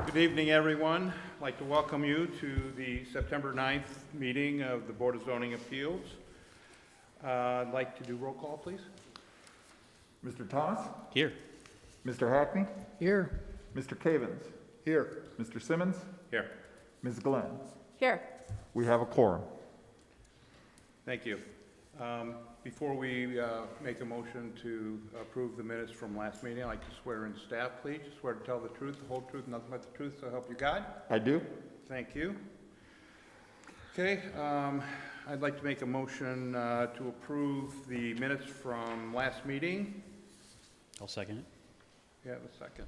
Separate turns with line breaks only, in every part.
Good evening, everyone. I'd like to welcome you to the September 9th meeting of the Board of Zoning Appeals. I'd like to do roll call, please.
Mr. Thomas?
Here.
Mr. Hackney?
Here.
Mr. Cavins?
Here.
Mr. Simmons?
Here.
Ms. Glenn?
Here.
We have a quorum.
Thank you. Before we make a motion to approve the minutes from last meeting, I'd like to swear in staff, please. Swear to tell the truth, the whole truth, and nothing but the truth, so help you God.
I do.
Thank you. Okay, I'd like to make a motion to approve the minutes from last meeting.
I'll second it.
Yeah, a second.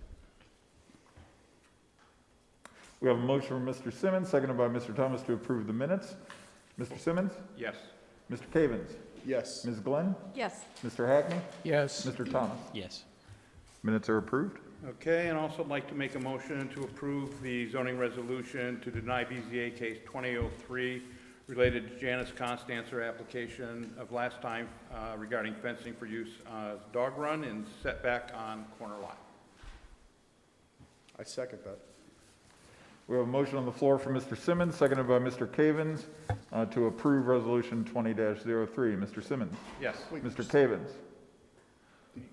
We have a motion from Mr. Simmons, seconded by Mr. Thomas to approve the minutes. Mr. Simmons?
Yes.
Mr. Cavins?
Yes.
Ms. Glenn?
Yes.
Mr. Hackney?
Yes.
Mr. Thomas?
Yes.
Minutes are approved.
Okay, and also I'd like to make a motion to approve the zoning resolution to deny BZA case 2003 related to Janice Constancer application of last time regarding fencing for use dog run and setback on corner lot.
I second that.
We have a motion on the floor from Mr. Simmons, seconded by Mr. Cavins to approve Resolution 20-03. Mr. Simmons?
Yes.
Wait,
Mr. Cavins?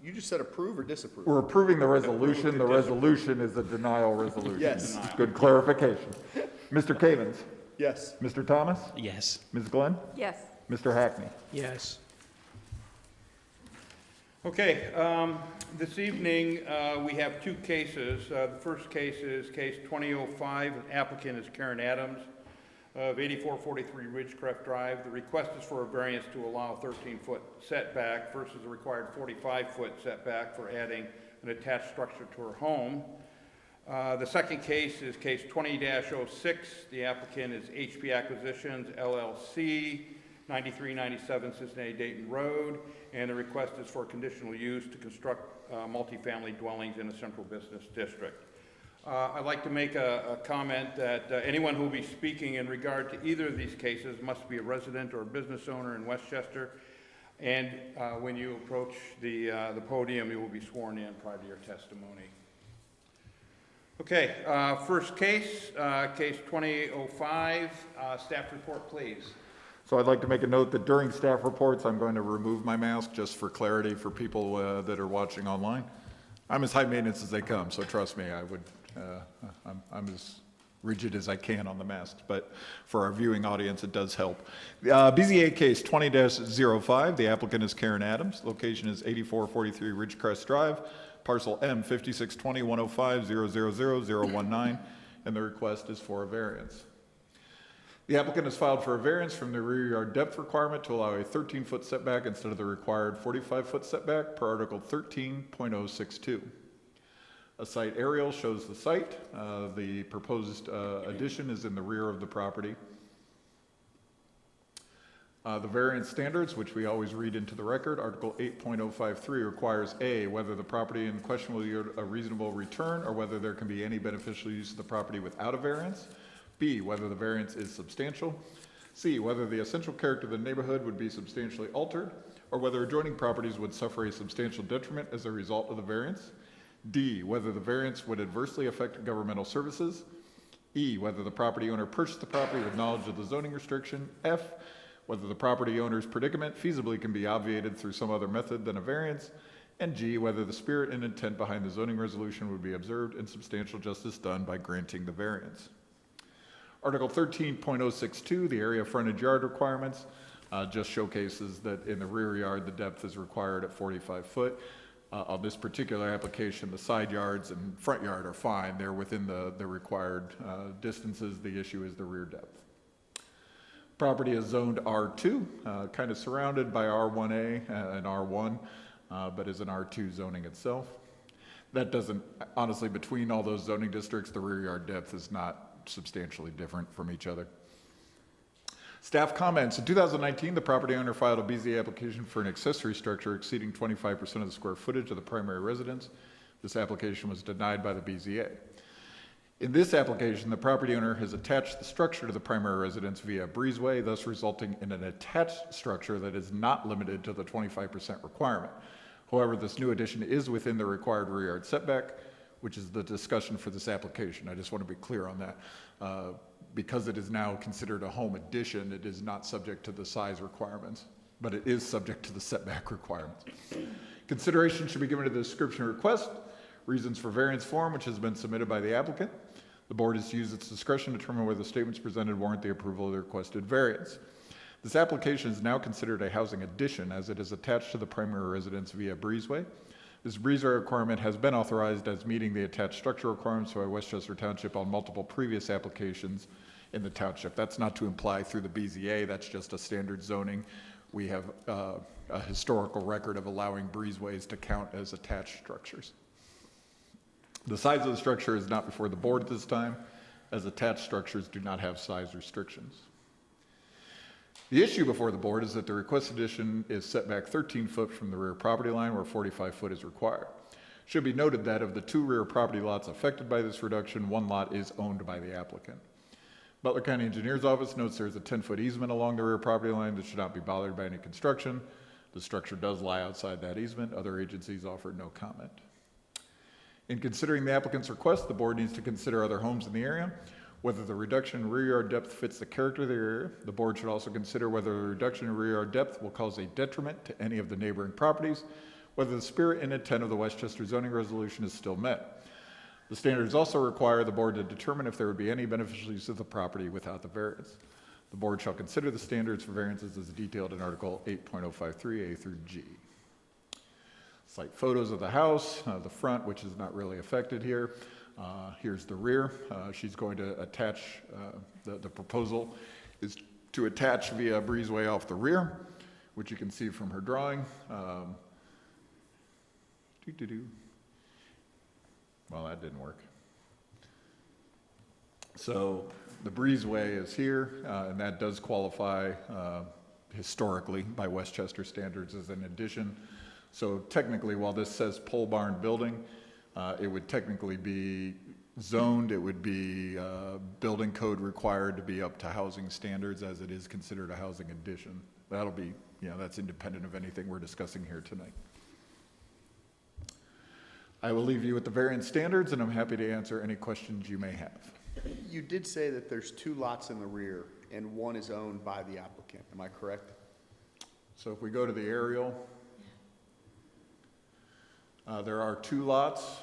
You just said approve or disapprove?
We're approving the resolution. The resolution is a denial resolution.
Yes.
Denial.
Good clarification. Mr. Cavins?
Yes.
Mr. Thomas?
Yes.
Ms. Glenn?
Yes.
Mr. Hackney?
Yes.
Okay, this evening we have two cases. The first case is case 2005. Applicant is Karen Adams of 8443 Ridgecrest Drive. The request is for a variance to allow 13-foot setback versus a required 45-foot setback for adding an attached structure to her home. The second case is case 20-06. The applicant is HP Acquisitions, LLC, 9397 Cincinnati Dayton Road, and the request is for conditional use to construct multifamily dwellings in a central business district. I'd like to make a comment that anyone who will be speaking in regard to either of these cases must be a resident or a business owner in Westchester, and when you approach the podium, you will be sworn in prior to your testimony. Okay, first case, case 2005, staff report, please.
So I'd like to make a note that during staff reports, I'm going to remove my mask just for clarity for people that are watching online. I'm as high maintenance as they come, so trust me, I'm as rigid as I can on the masks, but for our viewing audience, it does help. BZA case 20-05, the applicant is Karen Adams. Location is 8443 Ridgecrest Drive, parcel M 5620-105-000-019, and the request is for a variance. The applicant has filed for a variance from the rear yard depth requirement to allow a 13-foot setback instead of the required 45-foot setback per Article 13.062. A site aerial shows the site. The proposed addition is in the rear of the property. The variance standards, which we always read into the record, Article 8.053 requires A, whether the property in question will yield a reasonable return or whether there can be any beneficial use of the property without a variance. B, whether the variance is substantial. C, whether the essential character of the neighborhood would be substantially altered, or whether adjoining properties would suffer a substantial detriment as a result of the variance. D, whether the variance would adversely affect governmental services. E, whether the property owner purchased the property with knowledge of the zoning restriction. F, whether the property owner's predicament feasibly can be obviated through some other method than a variance. And G, whether the spirit and intent behind the zoning resolution would be observed and substantial justice done by granting the variance. Article 13.062, the area frontage yard requirements, just showcases that in the rear yard, the depth is required at 45 foot. On this particular application, the side yards and front yard are fine. They're within the required distances. The issue is the rear depth. Property is zoned R2, kind of surrounded by R1A and R1, but is an R2 zoning itself. That doesn't, honestly, between all those zoning districts, the rear yard depth is not substantially different from each other. Staff comments. In 2019, the property owner filed a BZA application for an accessory structure exceeding 25% of the square footage of the primary residence. This application was denied by the BZA. In this application, the property owner has attached the structure to the primary residence via a breezeway, thus resulting in an attached structure that is not limited to the 25% requirement. However, this new addition is within the required rear yard setback, which is the discussion for this application. I just want to be clear on that. Because it is now considered a home addition, it is not subject to the size requirements, but it is subject to the setback requirements. Consideration should be given to the description request, reasons for variance form, which has been submitted by the applicant. The board is to use its discretion to determine whether the statements presented warrant the approval of the requested variance. This application is now considered a housing addition as it is attached to the primary residence via breezeway. This breezeway requirement has been authorized as meeting the attached structure requirements by Westchester Township on multiple previous applications in the township. That's not to imply through the BZA, that's just a standard zoning. We have a historical record of allowing breezeways to count as attached structures. The size of the structure is not before the board at this time, as attached structures do not have size restrictions. The issue before the board is that the requested addition is set back 13 foot from the rear property line where 45 foot is required. It should be noted that of the 2 rear property lots affected by this reduction, 1 lot is owned by the applicant. Butler County Engineer's Office notes there is a 10-foot easement along the rear property line that should not be bothered by any construction. The structure does lie outside that easement. Other agencies offered no comment. In considering the applicant's request, the board needs to consider other homes in the area, whether the reduction in rear yard depth fits the character of the area. The board should also consider whether the reduction in rear yard depth will cause a detriment to any of the neighboring properties, whether the spirit and intent of the Westchester zoning resolution is still met. The standards also require the board to determine if there would be any beneficial use of the property without the variance. The board shall consider the standards for variances as detailed in Article 8.053A through G. Site photos of the house, the front, which is not really affected here. Here's the rear. She's going to attach, the proposal is to attach via breezeway off the rear, which you can see from her drawing. Well, that didn't work. So the breezeway is here, and that does qualify historically by Westchester standards as an addition. So technically, while this says pole barn building, it would technically be zoned. It would be building code required to be up to housing standards as it is considered a housing addition. That'll be, that's independent of anything we're discussing here tonight. I will leave you with the variance standards, and I'm happy to answer any questions you may have.
You did say that there's 2 lots in the rear and 1 is owned by the applicant. Am I correct?
So if we go to the aerial, there are 2 lots,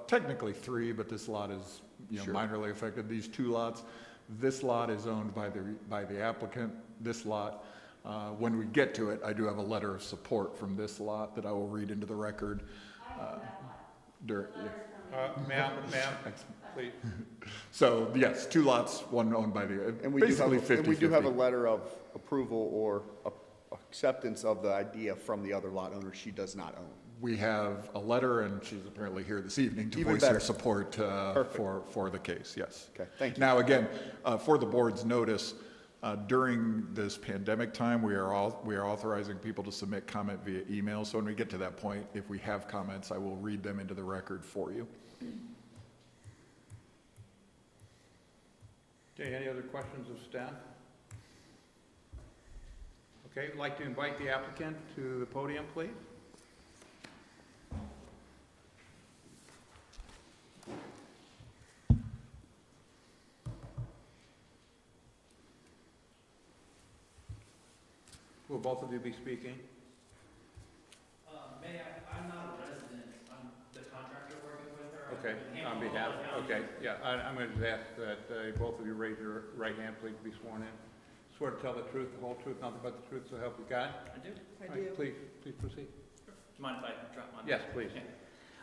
technically 3, but this lot is
Sure.
minorly affected. These 2 lots, this lot is owned by the applicant. This lot, when we get to it, I do have a letter of support from this lot that I will read into the record.
Ma'am, please.
So yes, 2 lots, 1 owned by the,
And we
basically
do have,
50-50.
and we do have a letter of approval or acceptance of the idea from the other lot owner she does not own.
We have a letter, and she's apparently here this evening to
Even
voice
better.
her support
Perfect.
for the case, yes.
Okay, thank you.
Now, again, for the board's notice, during this pandemic time, we are authorizing people to submit comment via email. So when we get to that point, if we have comments, I will read them into the record for you.
Okay, any other questions of staff? Okay, I'd like to invite the applicant to the podium, please. Will both of you be speaking?
May I? I'm not a resident. I'm the contractor working with her.
Okay, on behalf, okay, yeah, I'm going to ask that both of you raise your right hand, please be sworn in. Swear to tell the truth, the whole truth, nothing but the truth, so help you God?
I do.
All right, please proceed.
Do you mind if I drop my?
Yes, please.
Okay.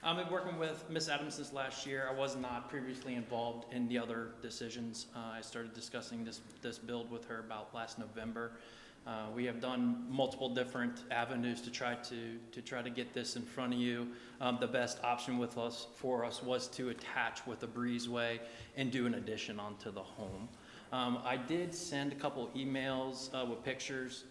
I've been working with Ms. Adams since last year. I was not previously involved in the other decisions. I started discussing this build with her about last November. We have done multiple different avenues to try to get this in front of you. The best option for us was to attach with a breezeway and do an addition onto the home. I did send a couple emails with pictures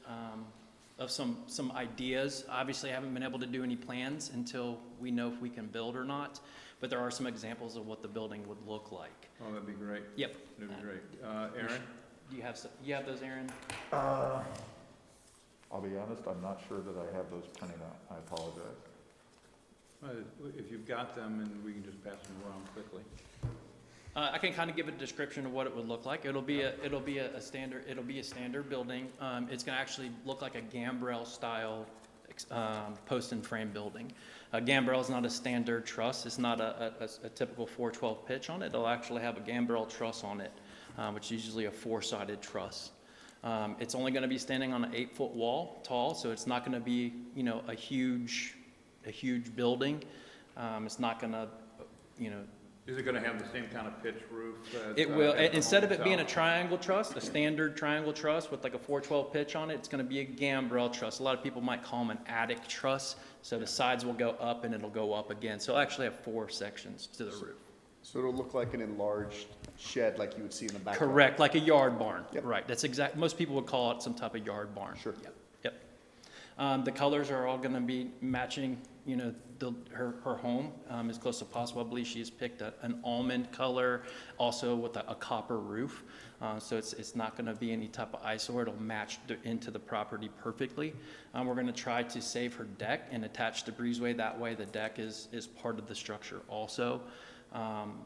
of some ideas. Obviously, I haven't been able to do any plans until we know if we can build or not, but there are some examples of what the building would look like.
Oh, that'd be great.
Yep.
That'd be great. Aaron?
Do you have those, Aaron?
I'll be honest, I'm not sure that I have those printed out. I apologize.
If you've got them, and we can just pass them around quickly.
I can kind of give a description of what it would look like. It'll be a standard building. It's going to actually look like a gambrel style post and frame building. A gambrel is not a standard truss. It's not a typical 412 pitch on it. It'll actually have a gambrel truss on it, which is usually a 4-sided truss. It's only going to be standing on an 8-foot wall tall, so it's not going to be, you know, a huge building. It's not going to, you know.
Is it gonna have the same kind of pitch roof?
It will,
as the
instead of
home
it being a
itself?
triangle truss, a standard triangle truss with like a 412 pitch on it, it's gonna be a gambrel truss. A lot of people might call them an attic truss. So the sides will go up and it'll go up again. So it'll actually have 4 sections to the roof.
So it'll look like an enlarged shed like you would see in the back.
Correct, like a yard barn.
Yep.
Right, that's exact, most people would call it some type of yard barn.
Sure.
Yep. The colors are all gonna be matching, you know, her home as close as possible. I believe she's picked an almond color, also with a copper roof. So it's not gonna be any type of eyesore. It'll match into the property perfectly. We're gonna try to save her deck and attach the breezeway. That way the deck is part of the structure also.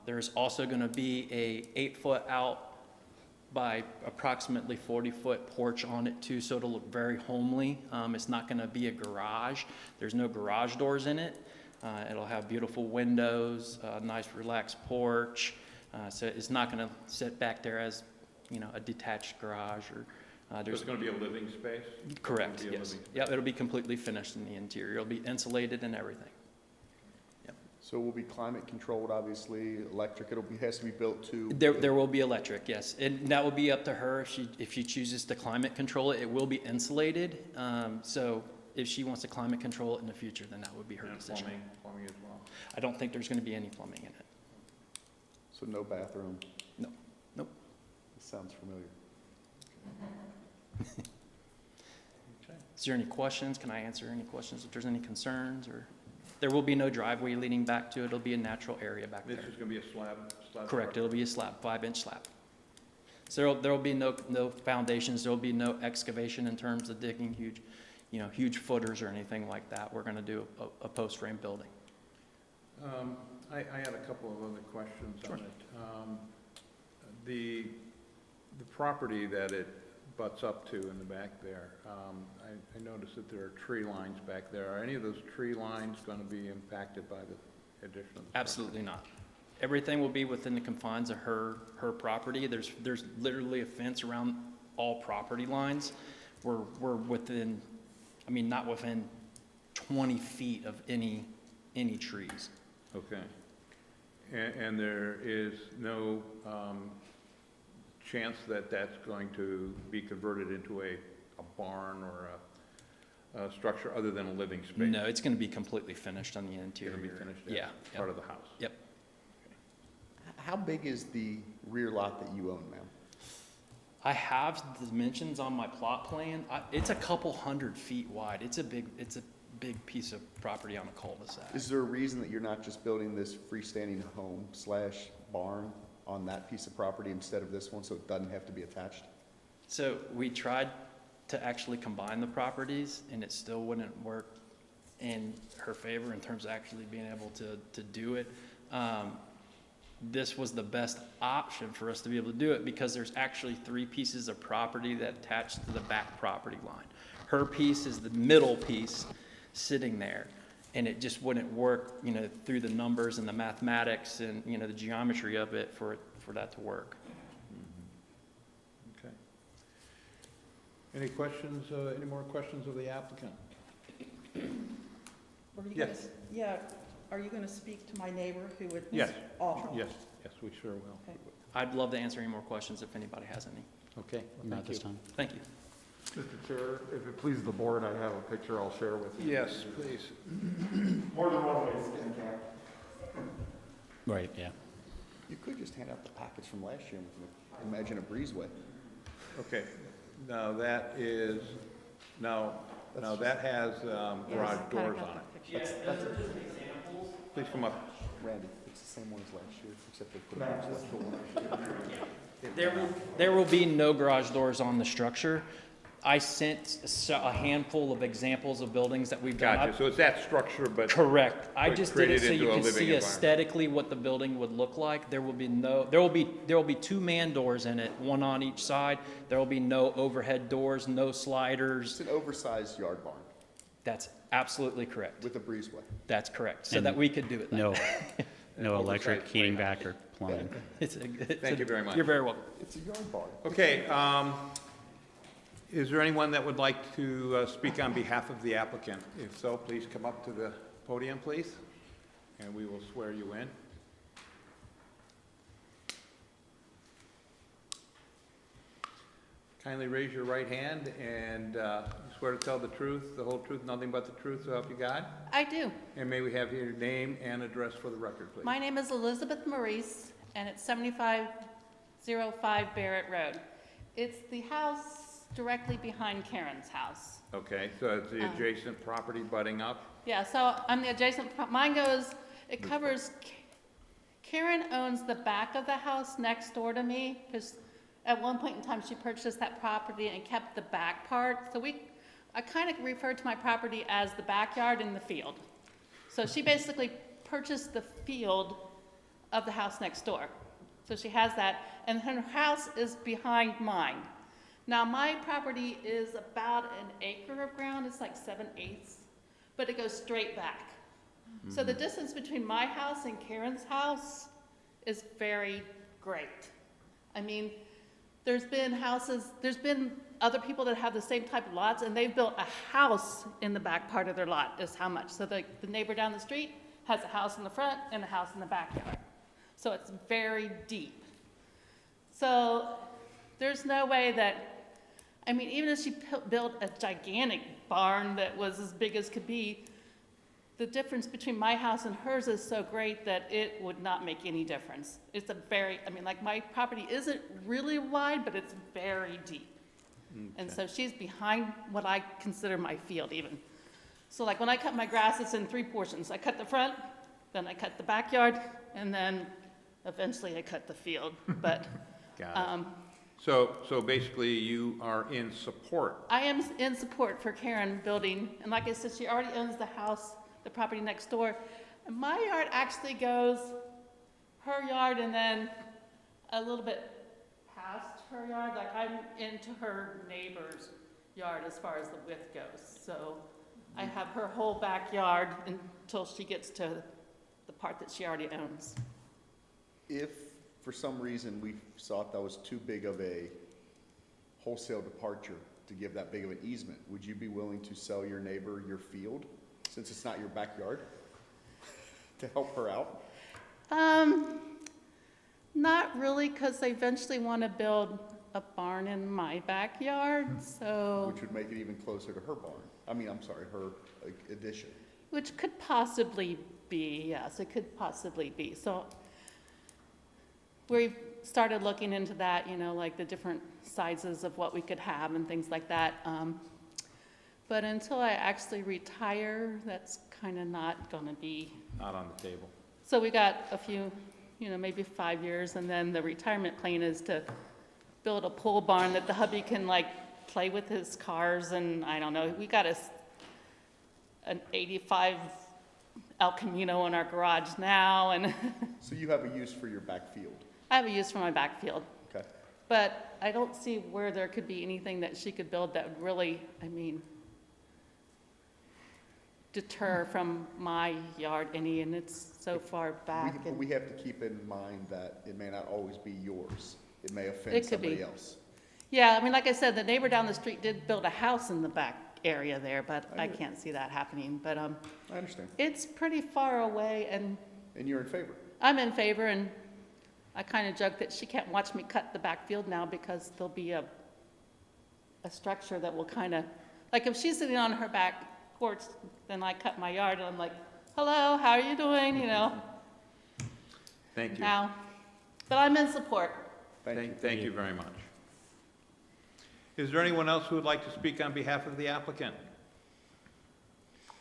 There's also gonna be a 8-foot out by approximately 40-foot porch on it too, so it'll look very homely. It's not gonna be a garage. There's no garage doors in it. It'll have beautiful windows, nice relaxed porch. So it's not gonna sit back there as, you know, a detached garage or,
So it's gonna be a living space?
correct,
It'll be a
yes.
living space.
Yep, it'll be completely finished in the interior. It'll be insulated and everything.
So it will be climate controlled, obviously, electric, has to be built to.
There will be electric, yes, and that will be up to her if she chooses to climate control it. It will be insulated, so if she wants to climate control it in the future, then that would be her
And
decision.
plumbing as well?
I don't think there's going to be any plumbing in it.
So no bathroom.
No, nope.
This sounds familiar.
Okay.
Is there any questions? Can I answer any questions if there's any concerns? Or there will be no driveway leading back to it. It'll be a natural area back there.
This is gonna be a slab?
Correct.
structure?
It'll be a slab, 5-inch slab. So there'll be no foundations. There'll be no excavation in terms of digging huge footers or anything like that. We're going to do a post frame building.
I had a couple of other questions on
Sure.
it. The property that it butts up to in the back there, I noticed that there are tree lines back there. Are any of those tree lines going to be impacted by the addition of the?
Absolutely not. Everything will be within the confines of her property. There's literally a fence around all property lines. We're within, I mean, not within 20 feet of any trees.
Okay. And there is no chance that that's going to be converted into a barn or a structure other than a living space?
No, it's going to be completely finished on the interior.
It'll be finished as
Yeah.
part of the house?
Yep.
How big is the rear lot that you own, ma'am?
I have the dimensions on my plot plan. It's a couple 100 feet wide. It's a big piece of property on a cul-de-sac.
Is there a reason that you're not just building this freestanding home / barn on that piece of property instead of this one, so it doesn't have to be attached?
So we tried to actually combine the properties, and it still wouldn't work in her favor in terms of actually being able to do it. This was the best option for us to be able to do it because there's actually 3 pieces of property that attach to the back property line. Her piece is the middle piece sitting there, and it just wouldn't work, through the numbers and the mathematics and, the geometry of it for that to work.
Okay. Any questions, any more questions of the applicant? Yes.
Yeah, are you going to speak to my neighbor who would?
Yes.
Oh.
Yes, we sure will.
Okay.
I'd love to answer any more questions if anybody has any.
Okay.
Not this time.
Thank you.
Mr. Chair, if it pleases the board, I have a picture I'll share with you.
Yes, please.
More than one way to skin cap.
Right, yeah.
You could just hand out the package from last year and imagine a breezeway.
Okay, now that is, now that has garage doors on it. Please come up.
Randy, it's the same one as last year, except they put a breezeway.
There will be no garage doors on the structure. I sent a handful of examples of buildings that we've done.
Gotcha, so it's that structure, but.
Correct. I
but
just did it
created
so
into
you
a
can
living
see
environment.
aesthetically what the building would look like. There will be 2 man doors in it, one on each side. There will be no overhead doors, no sliders.
It's an oversized yard barn
That's absolutely correct.
with a breezeway.
That's correct, so
And
that we could do it that
No,
way.
no electric
Oversized
heating
playhouse.
back or plumbing.
Thank you very much.
You're very welcome.
It's a yard barn.
Okay, is there anyone that would like to speak on behalf of the applicant? If so, please come up to the podium, please, and we will swear you in. Kindly raise your right hand and swear to tell the truth, the whole truth, nothing but the truth, so help you God?
I do.
And may we have your name and address for the record, please?
My name is Elizabeth Maurice, and it's 7505 Barrett Road. It's the house directly behind Karen's house.
Okay, so it's the adjacent property butting up?
Yeah, so I'm the adjacent, mine goes, it covers, Karen owns the back of the house next door to me, because at one point in time, she purchased that property and kept the back part. So I kind of refer to my property as the backyard and the field. So she basically purchased the field of the house next door. So she has that, and her house is behind mine. Now, my property is about an acre of ground, it's like 7/8, but it goes straight back. So the distance between my house and Karen's house is very great. I mean, there's been other people that have the same type of lots, and they've built a house in the back part of their lot, is how much. So the neighbor down the street has a house in the front and a house in the backyard. So it's very deep. So there's no way that, I mean, even if she built a gigantic barn that was as big as could be, the difference between my house and hers is so great that it would not make any difference. It's like my property isn't really wide, but it's very deep. And so she's behind what I consider my field even. So like when I cut my grass, it's in 3 portions. I cut the front, then I cut the backyard, and then eventually I cut the field. But
Got it. So basically, you are in support.
I am in support for Karen building, and like I said, she already owns the house, the property next door. And my yard actually goes her yard and then a little bit past her yard, like I'm into her neighbor's yard as far as the width goes. So I have her whole backyard until she gets to the part that she already owns.
If for some reason we thought that was too big of a wholesale departure to give that big of an easement, would you be willing to sell your neighbor your field, since it's not your backyard, to help her out?
Not really, because I eventually want to build a barn in my backyard, so,
Which would make it even closer to her barn. Her addition.
which could possibly be, yes, it could possibly be. So we've started looking into that, like the different sizes of what we could have and things like that. But until I actually retire, that's kind of not going to be.
Not on the table.
So we got a few, maybe 5 years, and then the retirement plan is to build a pole barn that the hubby can play with his cars, and I don't know. We got an 85 El Camino in our garage now, and
So you have a use for your backfield.
I have a use for my backfield.
Okay.
But I don't see where there could be anything that she could build that would really, deter from my yard any, and it's so far back.
But
and
we have to keep in mind that it may not always be yours. It may
It
offend
could
somebody
be.
else.
Yeah, like I said, the neighbor down the street did build a house in the back area there, but
I
I
get it.
can't see that happening. But
I understand.
it's pretty far away, and
And you're in favor.
I'm in favor, and I kind of joke that she can't watch me cut the backfield now because there'll be a structure that will kind of, like if she's sitting on her back porch, then I cut my yard, and I'm like, hello, how are you doing,
Thank you.
now. But I'm in support.
Thank you very much. Is there anyone else who would like to speak on behalf of the applicant?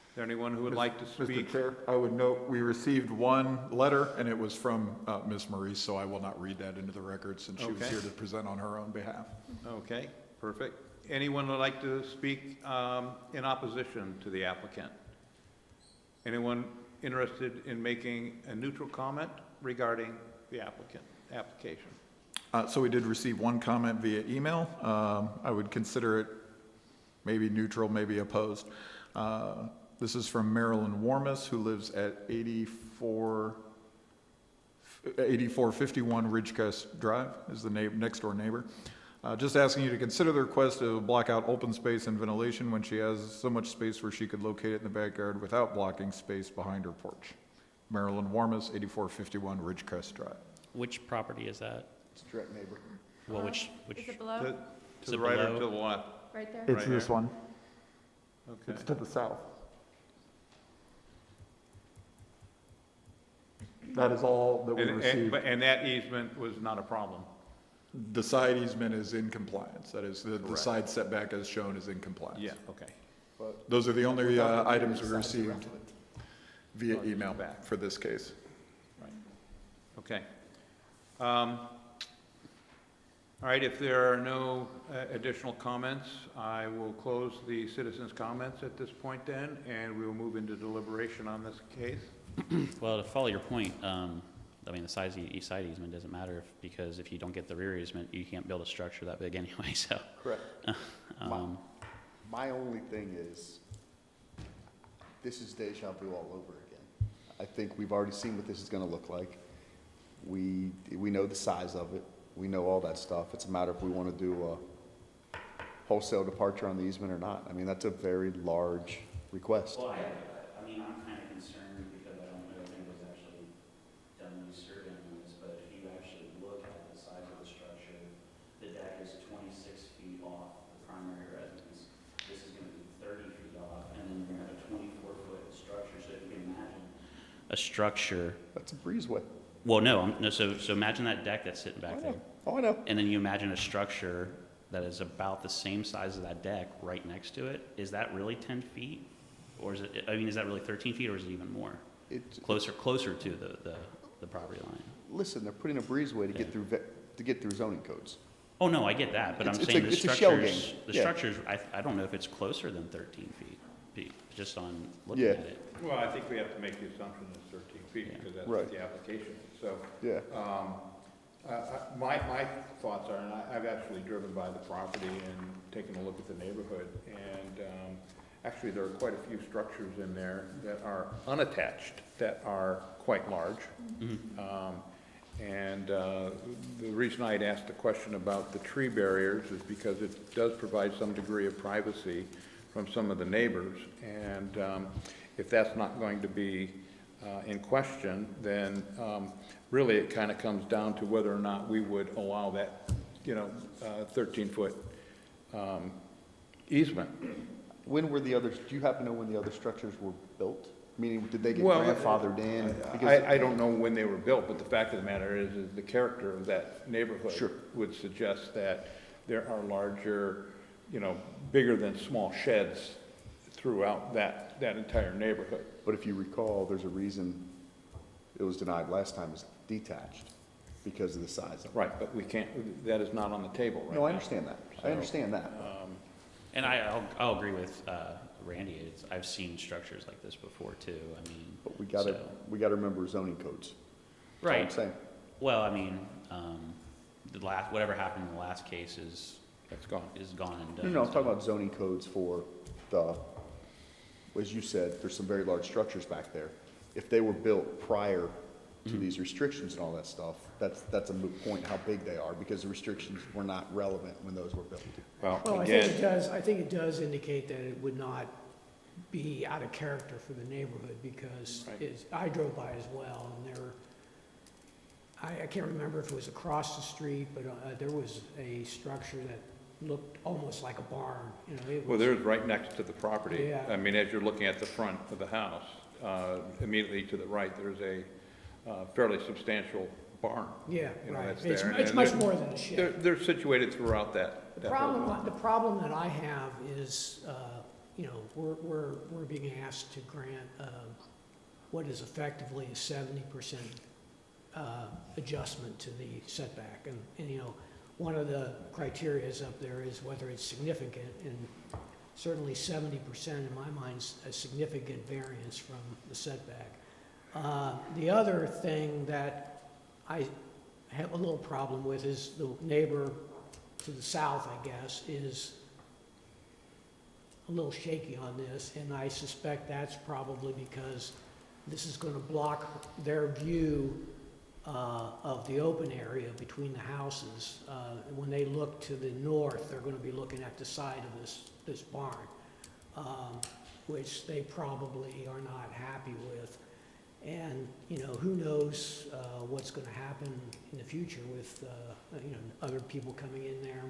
Is there anyone who would like to speak?
Mr. Chair, I would note, we received one letter, and it was from Ms. Maurice, so I will not read that into the record since she was
Okay.
here to present on her own behalf.
Okay, perfect. anyone would like to speak in opposition to the applicant? Anyone interested in making a neutral comment regarding the application?
So we did receive one comment via email. I would consider it maybe neutral, maybe opposed. This is from Marilyn Warmus, who lives at 8451 Ridgecrest Drive, is the next door neighbor. Just asking you to consider the request to block out open space and ventilation when she has so much space where she could locate it in the backyard without blocking space behind her porch. Marilyn Warmus, 8451 Ridgecrest Drive.
Which property is that?
It's a direct neighbor.
Well,
Is it below?
To
Is
the
it
right or
below?
to the left?
Right there?
It's
Right
this
here.
one.
Okay.
It's to the south. That is all that we received.
And that easement was not a problem?
The side easement is in compliance. That is, the
Correct.
side setback as shown is in compliance.
Yeah, okay.
But
Those are the only
we're not gonna
items we
decide the
received
rest of it.
via
Oh, just
email
back.
for this case.
Okay. All right, if there are no additional comments, I will close the citizens' comments at this point then, and we will move into deliberation on this case.
Well, to follow your point, I mean, the size of each side easement doesn't matter because if you don't get the rear easement, you can't build a structure that big anyway, so.
Correct.
um,
My only thing is, this is deja vu all over again. I think we've already seen what this is gonna look like. We know the size of it. We know all that stuff. It's a matter if we wanna do a wholesale departure on the easement or not. I mean, that's a very large request.
Well, I mean, I'm kind of concerned because I don't know if anybody's actually done any surveying on this, but if you actually look at the size of the structure, the deck is 26 feet off the primary residence. This is going to be 30 feet off, and then you're going to have a 24-foot structure. So if you can imagine a structure.
That's a breezeway.
Well, no, so imagine that deck that's sitting back there.
Oh, I know.
And then you imagine a structure that is about the same size as that deck right next to it. Is that really 10 feet? Or is it, I mean, is that really 13 feet or is it even more?
It's,
Closer to the property line.
listen, they're putting a breezeway to get through, to get through zoning codes.
Oh, no, I get that, but I'm
It's
saying
a-
the
it's a shell
structures,
game.
the
Yeah.
structures, I don't know if it's closer than 13 feet, just on looking
Yeah.
at it.
Well, I think we have to make the assumption it's 13 feet
Yeah.
because that's
Right.
what the application is. So
Yeah.
my thoughts are, and I've actually driven by the property and taken a look at the neighborhood, and actually there are quite a few structures in there that are unattached that are quite large. And the reason I'd asked the question about the tree barriers is because it does provide some degree of privacy from some of the neighbors. And if that's not going to be in question, then really it kind of comes down to whether or not we would allow that, 13-foot easement.
When were the others, do you happen to know when the other structures were built? Meaning, did they get
Well,
grandfathered in? Because
I don't know when they were built, but the fact of the matter is the character of that neighborhood
Sure.
would suggest that there are larger, bigger than small sheds throughout that entire neighborhood.
But if you recall, there's a reason it was denied last time, is detached because of the size of it.
Right, but we can't, that is not on the table right now.
No, I understand that. I understand that.
And I'll agree with Randy, I've seen structures like this before too, I mean.
But we gotta remember zoning codes. That's all I'm
Right.
saying.
Well, I mean, whatever happened in the last case is
That's gone.
gone and
No,
done.
no, I'm talking about zoning codes for the, as you said, there's some very large structures back there. If they were built prior to these restrictions and all that stuff, that's a moot point how big they are, because the restrictions were not relevant when those were built.
Well,
Well, I think it
again,
does, I think it does indicate that it would not be out of character for the neighborhood, because
Right.
I drove by as well, and there were, I can't remember if it was across the street, but there was a structure that looked almost like a barn, it
well,
was,
there's right next to the property.
Yeah.
I mean, as you're looking at the front of the house, immediately to the right, there's a fairly substantial barn.
yeah, right.
That's
It's,
there.
it's
And
much
they're-
more than a shed.
They're situated throughout that.
The problem that I have is, we're being asked to grant, what is effectively a 70% adjustment to the setback. And, one of the criterias up there is whether it's significant, and certainly 70% in my mind is a significant variance from the setback. The other thing that I have a little problem with is the neighbor to the south, I guess, is a little shaky on this, and I suspect that's probably because this is going to block their view of the open area between the houses. When they look to the north, they're going to be looking at the side of this barn, which they probably are not happy with. And, you know, who knows what's going to happen in the future with, you know, other people coming in there.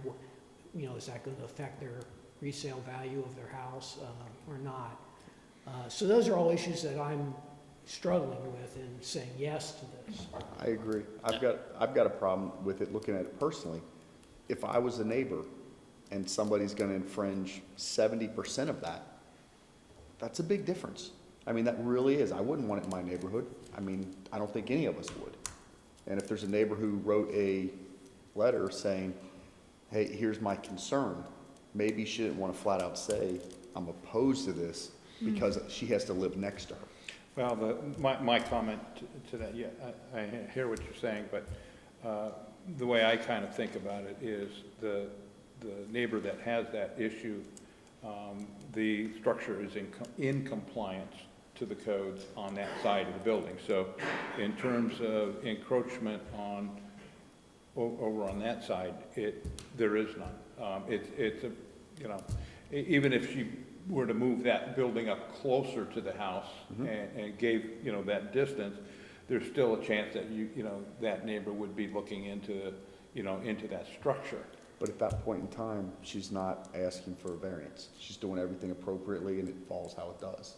You know, is that going to affect their resale value of their house or not? So those are all issues that I'm struggling with in saying yes to this.
I agree. I've got a problem with it, looking at it personally. If I was a neighbor and somebody's gonna infringe 70% of that, that's a big difference. I mean, that really is. I wouldn't want it in my neighborhood. I mean, I don't think any of us would. And if there's a neighbor who wrote a letter saying, hey, here's my concern, maybe she didn't want to flat out say, I'm opposed to this because she has to live next to her.
Well, my comment to that, yeah, I hear what you're saying, but the way I kind of think about it is the neighbor that has that issue, the structure is in compliance to the codes on that side of the building. So in terms of encroachment on, over on that side, there is none. It's a, you know, even if she were to move that building up closer to the house and gave, you know, that distance, there's still a chance that you know, that neighbor would be looking into, you know, into that structure.
But at that point in time, she's not asking for a variance. She's doing everything appropriately and it falls how it does.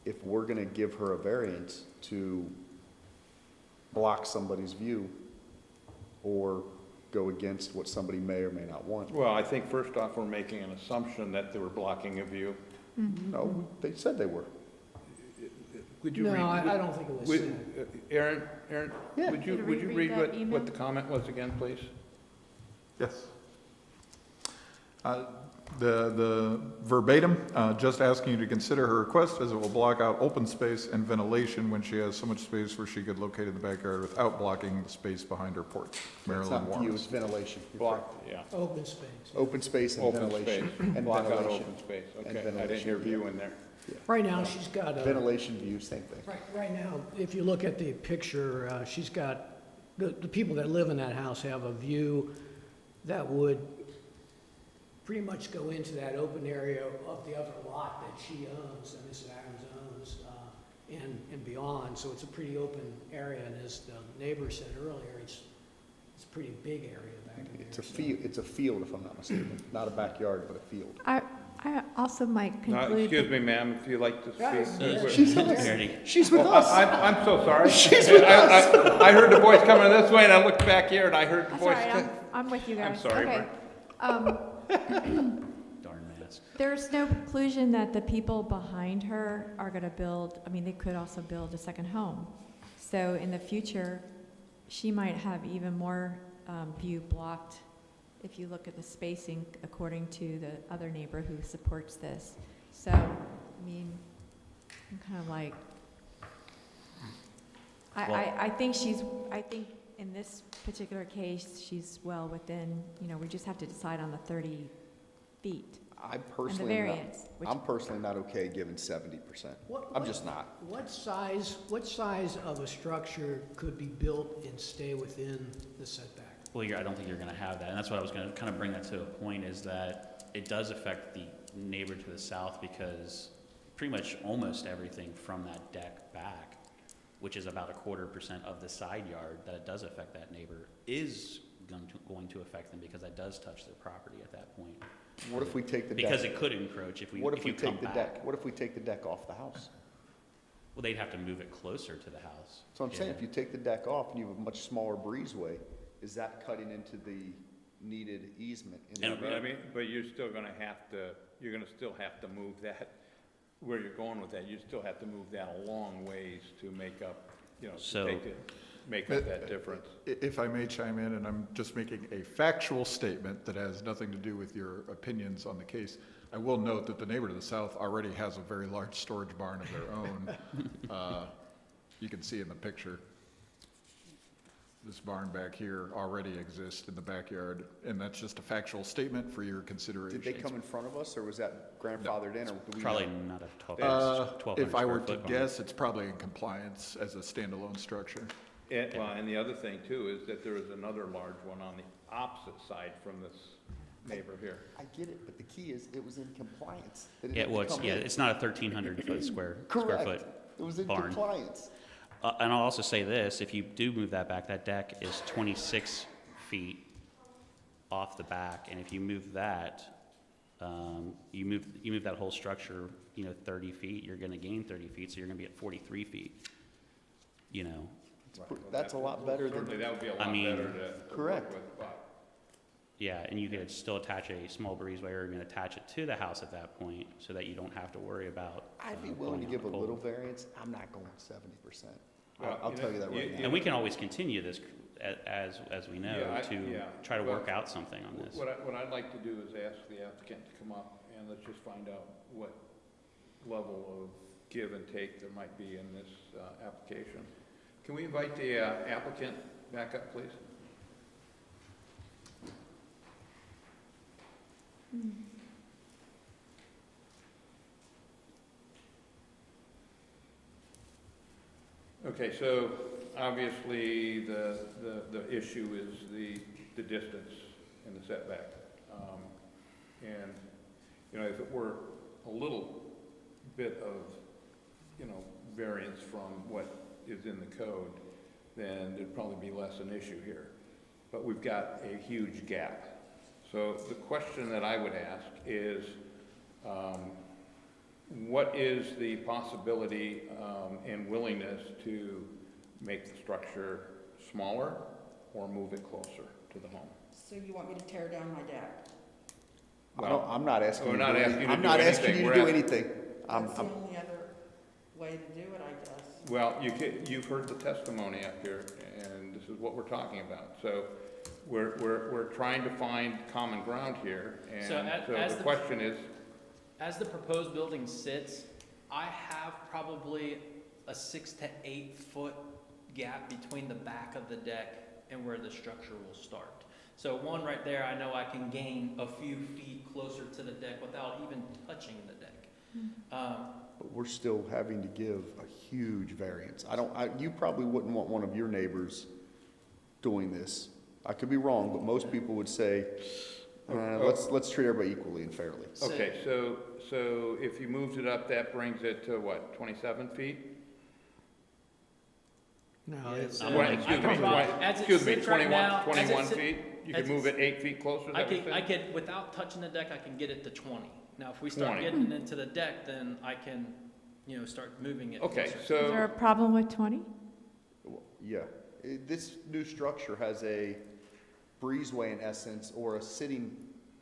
If we're gonna give her a variance to block somebody's view or go against what somebody may or may not want.
Well, I think first off, we're making an assumption that they were blocking a view.
No, they said they were.
Would you
No,
read?
I don't think it was said.
Aaron,
Yeah.
would you
reread
read
that email?
what the comment was again, please?
Yes. The verbatim, just asking you to consider her request as it will block out open space and ventilation when she has so much space where she could locate in the backyard without blocking the space behind her porch.
It's
Oh,
Marilyn
not view, it's
Warren.
ventilation. You're
Blocked, yeah.
Open space.
correct. Open space and
Open
ventilation.
space.
And
Block out
ventilation.
open space,
And
okay. I didn't
ventilation,
hear view
yeah.
in there.
Right now, she's got a,
Ventilation, view, same thing.
right now, if you look at the picture, she's got, the people that live in that house have a view that would pretty much go into that open area of the other lot that she owns, and Mrs. Adams owns, and beyond. So it's a pretty open area, and as the neighbor said earlier, it's a pretty big area back in there.
It's a field, if I'm not mistaken. Not a backyard, but a field.
I also might conclude.
Excuse me, ma'am, if you'd like to speak.
She's She's with us.
I'm so sorry. She's with us. I heard the voice coming this way, and I looked back here, and I heard the
That's
voice.
all right, I'm with you guys.
I'm sorry,
Okay.
Darn mask.
There's no conclusion that the people behind her are going to build, I mean, they could also build a second home. So in the future, she might have even more view blocked if you look at the spacing according to the other neighbor who supports this. So, I mean, I'm kind of like, I think in this particular case, she's well within, you know, we just have to decide on the 30 feet
I'm
and the
personally not,
variance. which-
I'm personally not okay giving 70%. I'm just not.
What size of a structure could be built and stay within the setback?
Well, I don't think you're gonna have that, and that's what I was gonna kind of bring that to a point, is that it does affect the neighbor to the south, because pretty much almost everything from that deck back, which is about 1/4% of the side yard, that it does affect that neighbor, is going to affect them, because that does touch their property at that point.
What if we take the deck?
Because it could encroach if
What if we
you come
take the
back.
deck? What if we take the deck off the house?
Well, they'd have to move it closer to the house.
So I'm saying,
Yeah.
if you take the deck off and you have a much smaller breezeway, is that cutting into the needed easement? in the
And-
But I mean, but you're still gonna have to, you're gonna still have to move that, where you're going with that, you still have to move that a long ways to make up, you know, to
So-
take it. make up that difference.
If I may chime in, and I'm just making a factual statement that has nothing to do with your opinions on the case, I will note that the neighbor to the south already has a very large storage barn of their own. You can see in the picture, this barn back here already exists in the backyard, and that's just a factual statement for your consideration.
Did they come in front of us, or was that grandfathered in, or do we
Probably
know?
not a 1,200
If I were
square
to
foot barn.
guess, it's probably in compliance as a standalone structure.
And the other thing too is that there is another large one on the opposite side from this neighbor here.
I get it, but the key is it was in compliance. They didn't
Yeah,
have to
well,
come
yeah,
in.
it's not a 1,300 foot square
Correct.
foot.
It was in
barn.
compliance.
And I'll also say this, if you do move that back, that deck is 26 feet off the back, and if you move that, you move that whole structure, 30 feet, you're gonna gain 30 feet, so you're gonna be at 43 feet,
That's a lot better than,
Certainly, that would be a
I
lot
mean-
better to work
Correct.
with, but
Yeah, and you could still attach a small breezeway or even attach it to the house at that point, so that you don't have to worry about.
I'd be
going
willing to
out
give a
the
little
pole.
variance. I'm not going 70%.
Well,
I'll tell you that right now.
And we can always continue this as we know,
Yeah,
to try to
well,
work out something on this.
what I'd like to do is ask the applicant to come up and let's just find out what level of give and take there might be in this application. Can we invite the applicant back up, please? Okay, so obviously the issue is the distance and the setback. And, if it were a little bit of, variance from what is in the code, then there'd probably be less an issue here. But we've got a huge gap. So the question that I would ask is, what is the possibility and willingness to make the structure smaller or move it closer to the home?
So you want me to tear down my deck?
I'm not asking
We're
you to
not
do
asking
anything.
you to
I'm
do
not asking
anything.
you to
We're
do
asking-
anything.
That's the only other way to do it, I guess.
Well, you've heard the testimony up here, and this is what we're talking about. So we're trying to find common ground here, and
So as
so the
the-
question is,
As the proposed building sits, I have probably a 6 to 8 foot gap between the back of the deck and where the structure will start. So one right there, I know I can gain a few feet closer to the deck without even touching the deck.
But we're still having to give a huge variance. You probably wouldn't want one of your neighbors doing this. I could be wrong, but most people would say, let's treat everybody equally and fairly.
okay, so if you moved it up, that brings it to what, 27 feet?
No,
Yeah,
it's,
so-
Twen- excuse me,
As it
excuse me,
sits right
21
now, as it
21
sit-
feet? You
as
could
it
move it 8 feet closer, is
I
that what you're
could,
saying?
without touching the deck, I can get it to 20. Now, if we start
20.
getting into the deck, then I can, start moving it
Okay,
closer.
Is there a
so,
problem with 20?
Yeah, this new structure has a breezeway in essence, or a sitting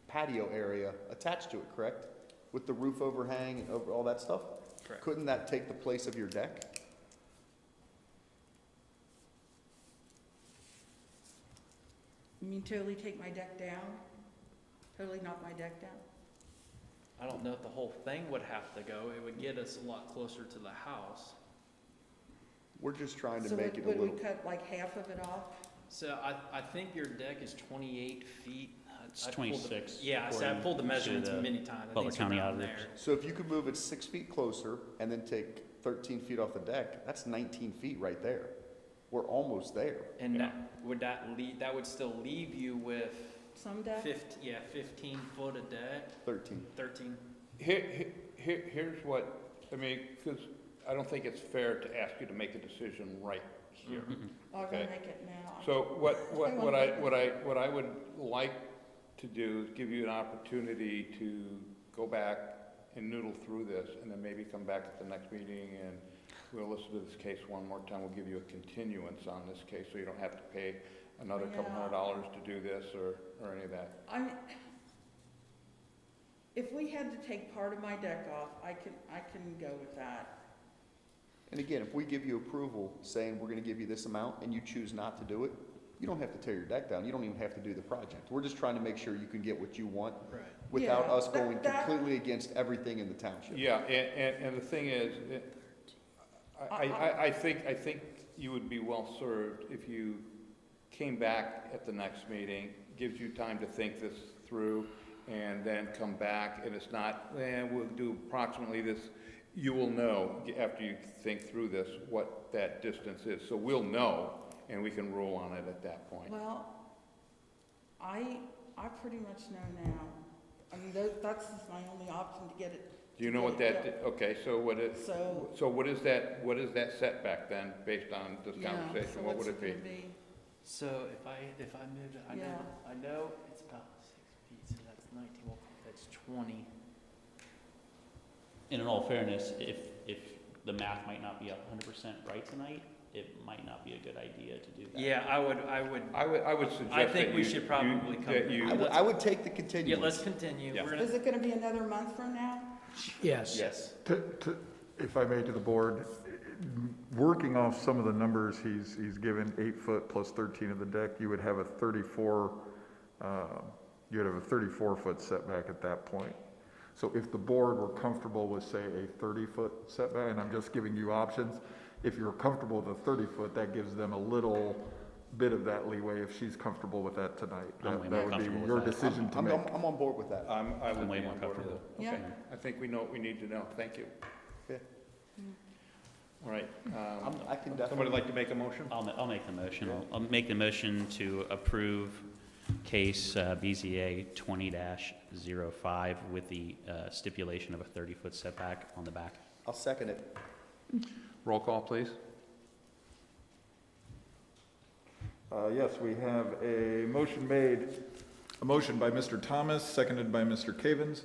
patio area attached to it, correct? With the roof overhang and over all that stuff?
Correct.
Couldn't that take the place of your deck?
You mean totally take my deck down? Totally knock my deck down?
I don't know if the whole thing would have to go. It would get us a lot closer to the house.
We're just trying to
So
make it a
would we
little,
cut like half of it off?
So I think your deck is 28 feet.
It's
I pulled the-
26.
Yeah, so I
according
pulled the
to
measurements
the
many times. I
Butler
think it's
County
around
auditors.
there.
so if you could move it 6 feet closer and then take 13 feet off the deck, that's 19 feet right there. We're almost there.
And
Yeah.
that would still leave you with
Some deck?
15 foot a deck,
13.
13.
here's what, because I don't think it's fair to ask you to make a decision right here.
Oh, I'm
Okay.
gonna make it now.
So what I would like to do is give you an opportunity to go back and noodle through this, and then maybe come back at the next meeting, and we'll listen to this case one more time. We'll give you a continuance on this case, so you don't have to pay another couple
Yeah.
$100 to do this, or any of that.
If we had to take part of my deck off, I can go with that.
And again, if we give you approval saying we're gonna give you this amount and you choose not to do it, you don't have to tear your deck down. You don't even have to do the project. We're just trying to make sure you can get what you want
Right.
without
Yeah,
us
that-
going
that-
completely against everything in the township.
Yeah, and the thing is, I think you would be well served if you came back at the next meeting, gives you time to think this through, and then come back, and it's not, we'll do approximately this. You will know, after you think through this, what that distance is. So we'll know, and we can rule on it at that point.
Well, I pretty much know now. I mean, that's my only option to get it.
Do you know what that, okay, so what is,
So,
so what is that setback then, based on this
yeah, so
conversation? What would
what's
it
it
be?
gonna be?
So if I moved it, I
Yeah.
know it's about 6 feet, so that's 19, well, that's 20.
And in all fairness, if the math might not be 100% right tonight, it might not be a good idea to do that.
Yeah, I would,
I would suggest
I
that
think we
you-
should probably come.
that you-
I would take the
Yeah,
continuance.
let's continue.
Yeah.
We're gonna,
Is it gonna be another month from now?
Yes.
Yes.
If I may, to the board, working off some of the numbers he's given, 8 foot plus 13 of the deck, you would have a 34-foot setback at that point. So if the board were comfortable with, say, a 30-foot setback, and I'm just giving you options, if you're comfortable with a 30-foot, that gives them a little bit of that leeway if she's comfortable with that tonight.
I'm way
That
more
would
comfortable
be
with
your
that.
decision to
I'm
make.
on board with that.
I would
I'm way
be
more
on board with
comfortable.
it.
Yeah.
Okay. I think we know what we need to know. Thank you.
Okay.
All right.
I can
Somebody
definitely,
like to make a motion?
I'll make the motion. I'll make the motion to approve case BZA 20-05 with the stipulation of a 30-foot setback on the back.
I'll second it.
Roll call, please.
Yes, we have a motion by Mr. Thomas, seconded by Mr. Cavens,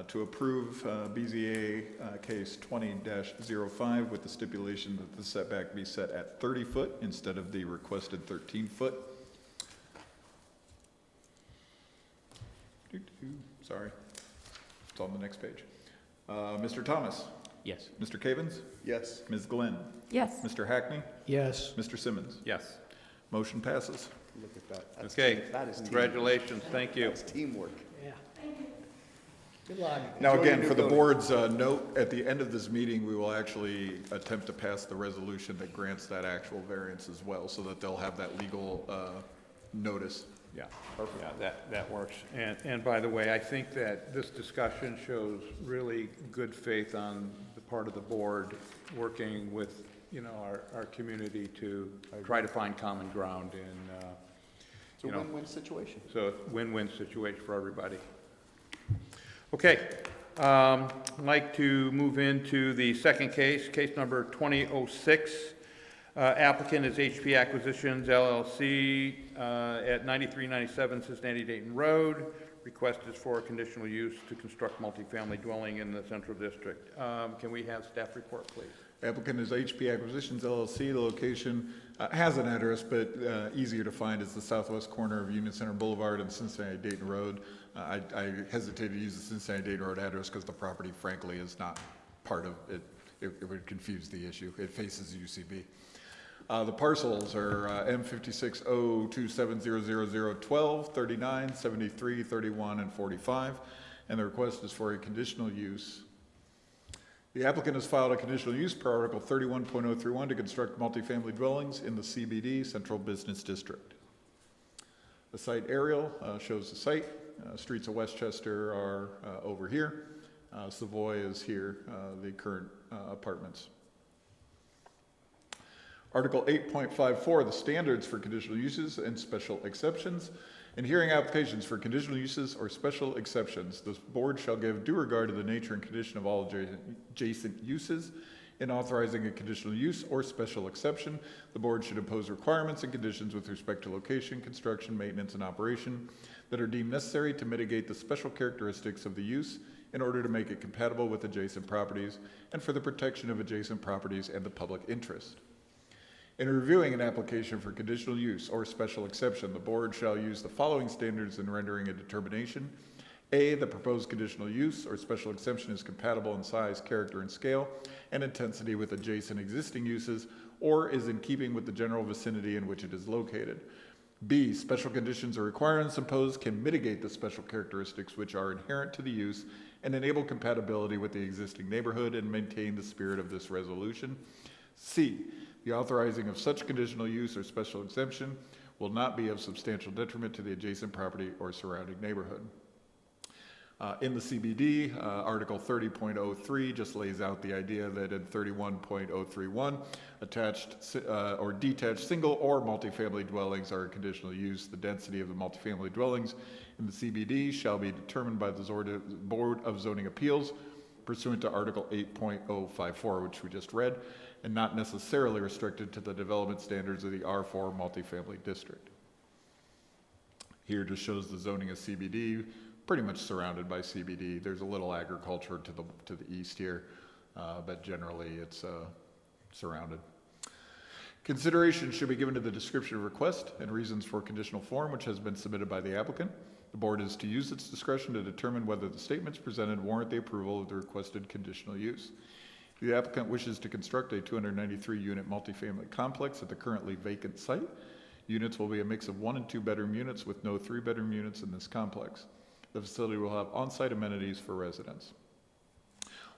to approve BZA case 20-05 with the stipulation that the setback be set at 30 foot instead of the requested 13 foot. Sorry, it's on the next page. Mr. Thomas,
Yes.
Mr. Cavens,
Yes.
Ms. Glenn,
Yes.
Mr. Hackney,
Yes.
Mr. Simmons.
Yes.
Motion passes.
Look at that. That's
Okay,
that is teamwork.
congratulations, thank you.
That's teamwork.
Yeah. Good luck.
Now,
Enjoy
again,
your
for the
building.
board's note, at the end of this meeting, we will actually attempt to pass the resolution that grants that actual variance as well, so that they'll have that legal notice.
Yeah, yeah, that works. And by the way, I think that this discussion shows really good faith on the part of the board, working with, our community to try to find common ground in,
It's a win-win situation.
so win-win situation for everybody. Okay, I'd like to move into the second case, case number 2006. Applicant is HP Acquisitions LLC at 9397 Cincinnati Dayton Road. Request is for a conditional use to construct multifamily dwelling in the Central District. Can we have staff report, please?
Applicant is HP Acquisitions LLC. The location has an address, but easier to find is the southwest corner of Union Center Boulevard and Cincinnati Dayton Road. I hesitate to use the Cincinnati Dayton Road address because the property, frankly, is not part of it. It would confuse the issue. It faces UCB. The parcels are M5602700012, 39, 73, 31, and 45, and the request is for a conditional use. The applicant has filed a conditional use per Article 31.031 to construct multifamily dwellings in the CBD Central Business District. The site aerial shows the site. Streets of Westchester are over here. Savoy is here, the current apartments. Article 8.54, the standards for conditional uses and special exceptions. In hearing applications for conditional uses or special exceptions, the board shall give due regard to the nature and condition of all adjacent uses. In authorizing a conditional use or special exception, the board should impose requirements and conditions with respect to location, construction, maintenance, and operation that are deemed necessary to mitigate the special characteristics of the use in order to make it compatible with adjacent properties and for the protection of adjacent properties and the public interest. In reviewing an application for conditional use or special exception, the board shall use the following standards in rendering a determination. A, the proposed conditional use or special exemption is compatible in size, character, and scale, and intensity with adjacent existing uses, or is in keeping with the general vicinity in which it is located. B, special conditions or requirements imposed can mitigate the special characteristics which are inherent to the use and enable compatibility with the existing neighborhood and maintain the spirit of this resolution. C, the authorizing of such conditional use or special exemption will not be of substantial detriment to the adjacent property or surrounding neighborhood. In the CBD, Article 30.03 just lays out the idea that in 31.031, attached or detached single or multifamily dwellings are a conditional use. The density of the multifamily dwellings in the CBD shall be determined by the Board of Zoning Appeals pursuant to Article 8.054, which we just read, and not necessarily restricted to the development standards of the R4 multifamily district. Here just shows the zoning of CBD, pretty much surrounded by CBD. There's a little agriculture to the east here, but generally it's surrounded. Consideration should be given to the description of request and reasons for conditional form which has been submitted by the applicant. The board is to use its discretion to determine whether the statements presented warrant the approval of the requested conditional use. If the applicant wishes to construct a 293-unit multifamily complex at the currently vacant site, units will be a mix of 1 and 2 bedroom units with no 3-bedroom units in this complex. The facility will have on-site amenities for residents.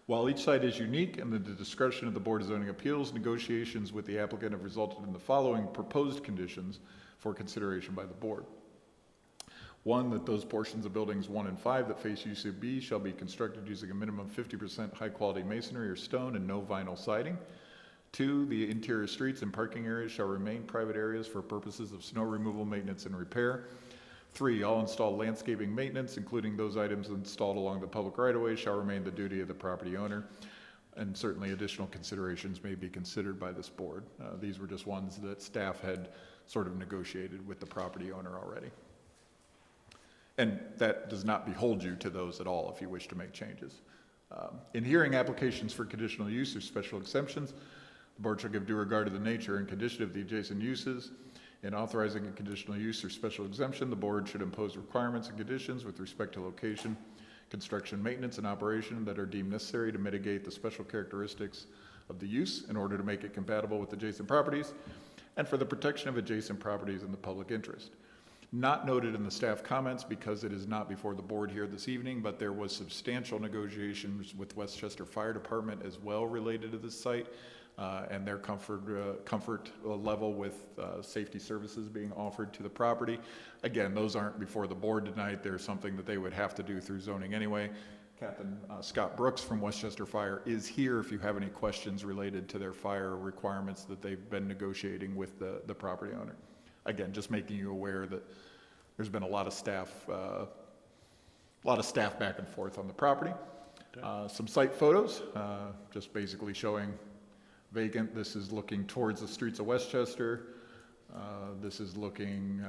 While each site is unique and at the discretion of the Board of Zoning Appeals, negotiations with the applicant have resulted in the following proposed conditions for consideration by the board. 1, that those portions of buildings 1 and 5 that face UCB shall be constructed using a minimum of 50% high-quality masonry or stone and no vinyl siding. 2, the interior streets and parking areas shall remain private areas for purposes of snow removal, maintenance, and repair. 3, all installed landscaping maintenance, including those items installed along the public right-of-way, shall remain the duty of the property owner. And certainly additional considerations may be considered by this board. These were just ones that staff had sort of negotiated with the property owner already. And that does not behold you to those at all if you wish to make changes. In hearing applications for conditional use or special exemptions, the board shall give due regard to the nature and condition of the adjacent uses. In authorizing a conditional use or special exemption, the board should impose requirements and conditions with respect to location, construction, maintenance, and operation that are deemed necessary to mitigate the special characteristics of the use in order to make it compatible with adjacent properties and for the protection of adjacent properties in the public interest. Not noted in the staff comments because it is not before the board here this evening, but there was substantial negotiations with Westchester Fire Department as well related to this site. And their comfort level with safety services being offered to the property. Again, those aren't before the board tonight. There's something that they would have to do through zoning anyway. Captain Scott Brooks from Westchester Fire is here if you have any questions related to their fire requirements that they've been negotiating with the property owner. Again, just making you aware that there's been a lot of staff back and forth on the property. Some site photos, just basically showing vacant. This is looking towards the streets of Westchester. This is looking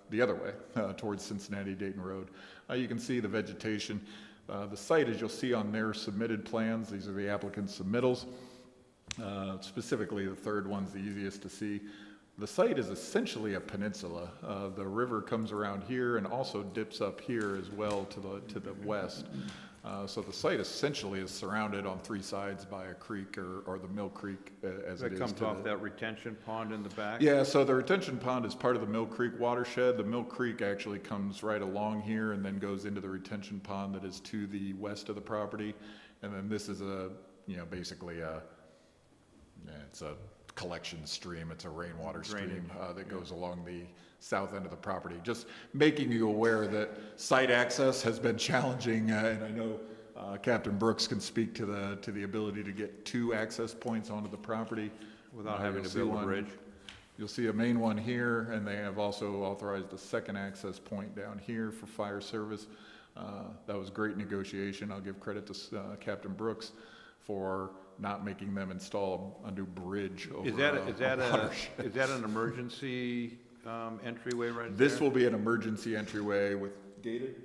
the other way, towards Cincinnati Dayton Road. You can see the vegetation. The site, as you'll see on their submitted plans, these are the applicant submittals. Specifically, the third one's the easiest to see. The site is essentially a peninsula. The river comes around here and also dips up here as well to the west. So the site essentially is surrounded on 3 sides by a creek or the Mill Creek as it is.
That comes off that retention pond in the back?
Yeah, so the retention pond is part of the Mill Creek watershed. The Mill Creek actually comes right along here and then goes into the retention pond that is to the west of the property. And then this is basically it's a collection stream. It's a rainwater stream that goes along the south end of the property. Just making you aware that site access has been challenging, and I know Captain Brooks can speak to the ability to get 2 access points onto the property
Without having to build a bridge?
You'll see a main one here, and they have also authorized a second access point down here for fire service. That was great negotiation. I'll give credit to Captain Brooks for not making them install a new bridge over
Is that an emergency entryway right there?
This will be an emergency entryway with gated.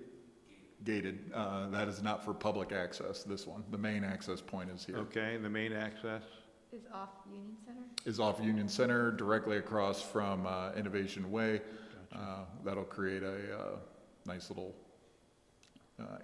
That is not for public access, this one. The main access point is here.
Okay, the main access?
Is off Union Center?
Is off Union Center, directly across from Innovation Way. That'll create a nice little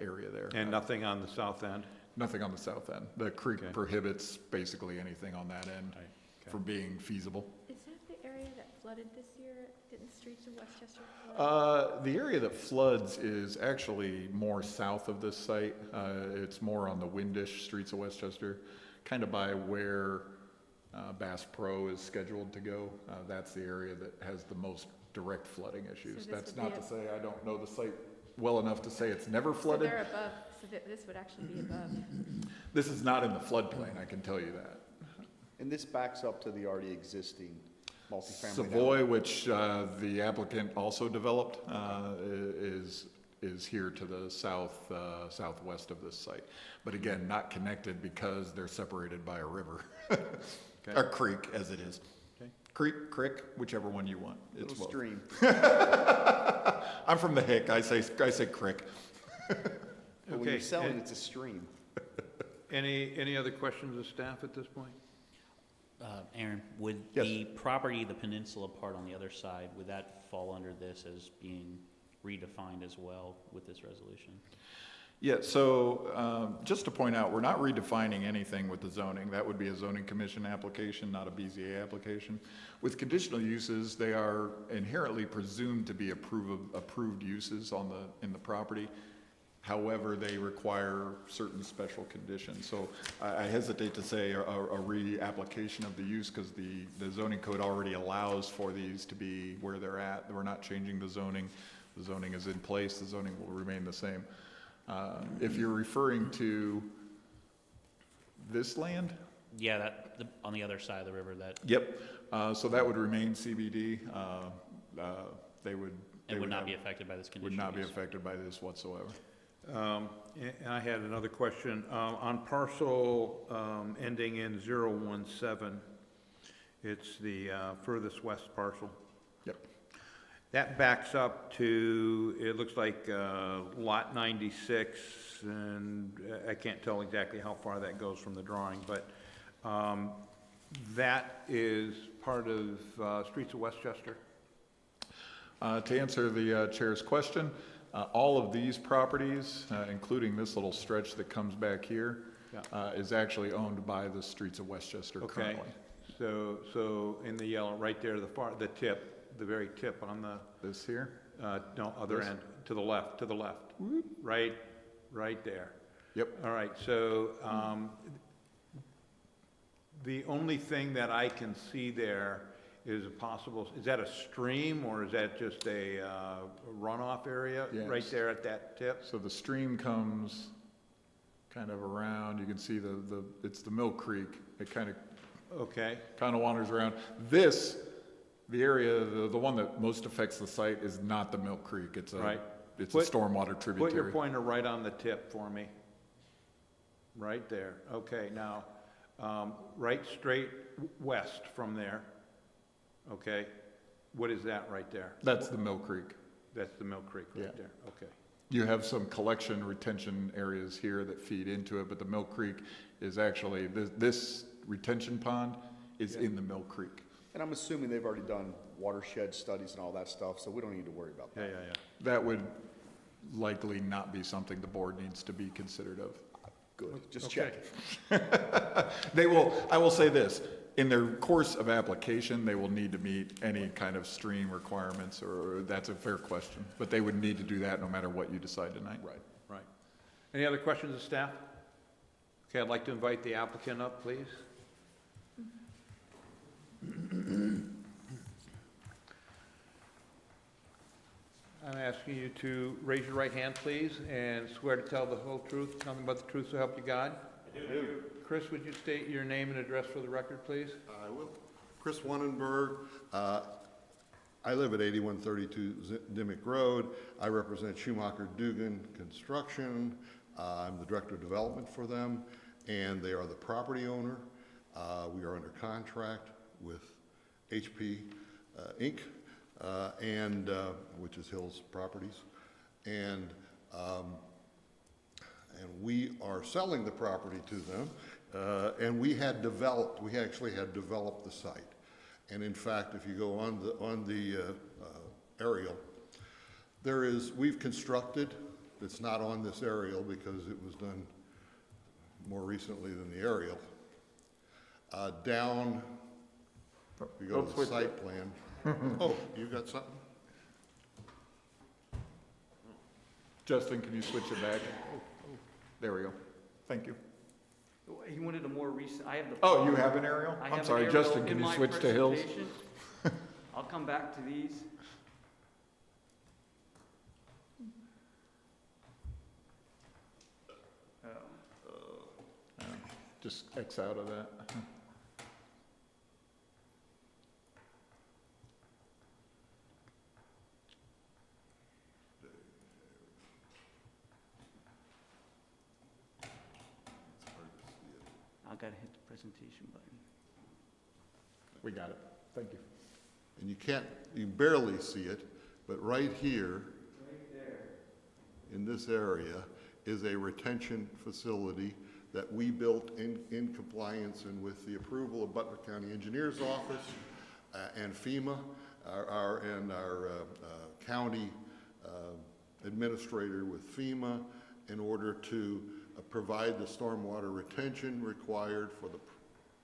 area there.
And nothing on the south end?
Nothing on the south end. The creek
Okay.
prohibits basically anything on that end
Okay.
from being feasible.
Is that the area that flooded this year? Didn't streets of Westchester flood?
The area that floods is actually more south of this site. It's more on the Windish streets of Westchester, kind of by where Bass Pro is scheduled to go. That's the area that has the most direct flooding issues.
this
That's
would
not
be
to
a-
say I don't know the site well enough to say it's never
So
flooded.
they're above, so this would actually be above.
This is not in the floodplain, I can tell you that.
And this backs up to the already existing multifamily.
Savoy, which the applicant also developed, is here to the southwest of this site. But again, not connected because they're separated by a river.
Okay.
Or creek, as it is.
Okay.
Creek, whichever one you want. It's
Little
both.
stream.
I'm from the Hick, I say creek.
But when
Okay,
you're selling,
and-
it's a stream.
Any other questions of staff at this point?
Aaron, would
Yes.
the property, the peninsula part on the other side, would that fall under this as being redefined as well with this resolution?
Yeah, so just to point out, we're not redefining anything with the zoning. That would be a zoning commission application, not a BZA application. With conditional uses, they are inherently presumed to be approved uses in the property. However, they require certain special conditions. So I hesitate to say a re-application of the use because the zoning code already allows for these to be where they're at. We're not changing the zoning. The zoning is in place. The zoning will remain the same. If you're referring to this land?
Yeah, on the other side of the river, that,
Yep. So that would remain CBD. They would.
it would not be affected by this
Would
conditional
not be
use.
affected by this whatsoever.
And I had another question. On parcel ending in 017, it's the furthest west parcel.
Yep.
That backs up to, it looks like lot 96, and I can't tell exactly how far that goes from the drawing, but that is part of Streets of Westchester?
To answer the chair's question, all of these properties, including this little stretch that comes back here,
Yeah.
is actually owned by the Streets of Westchester
Okay,
currently.
so in the yellow, right there, the tip, the very tip on the,
This here?
no, other
This?
end, to the left, right there.
Yep.
All right, so the only thing that I can see there is a possible, is that a stream or is that just a runoff area right
Yes.
there at that tip?
So the stream comes kind of around, you can see it's the Mill Creek. It kind of
Okay,
wanders around. The area, the one that most affects the site is not the Mill Creek. It's
Right.
a
Put-
stormwater
put your
tributary.
pointer right on the tip for me. Right there, okay, now, right straight west from there, okay? What is that right there?
That's the Mill Creek.
That's the Mill Creek
Yeah.
right there, okay.
You have some collection retention areas here that feed into it, but the Mill Creek is actually, this retention pond is
Yeah.
in the Mill Creek.
And I'm assuming they've already done watershed studies and all that stuff, so we don't need to worry about that.
Yeah.
That would likely not be something the board needs to be considerate of.
Good, just
Okay.
checking.
I will say this, in their course of application, they will need to meet any kind of stream requirements, or that's a fair question, but they would need to do that no matter what you decide tonight.
Right. Any other questions of staff? Okay, I'd like to invite the applicant up, please. I'm asking you to raise your right hand, please, and swear to tell the whole truth, nothing but the truth, so help you God. I do. Chris, would you state your name and address for the record, please?
I will. Chris Wannenberg. I live at 8132 Dimmick Road. I represent Schumacher Dugan Construction. I'm the Director of Development for them, and they are the property owner. We are under contract with HP Inc., which is Hills Properties. And we are selling the property to them. And we actually had developed the site. And in fact, if you go on the aerial, we've constructed that's not on this aerial because it was done more recently than the aerial. Down, we go to the site plan. Oh, you got something?
Justin, can you switch it back? There we go. Thank you.
He wanted a more recent, I have the.
Oh, you have an aerial?
I
I'm
have an
sorry,
aerial
Justin,
in
can you
my
switch to Hills?
presentation. I'll come back to these. Oh.
Just X out of that.
I gotta hit the presentation button.
We got it. Thank you.
And you can't, you barely see it, but right here,
Right there.
in this area, is a retention facility that we built in compliance and with the approval of Butler County Engineers Office and FEMA, and our county administrator with FEMA, in order to provide the stormwater retention required for the,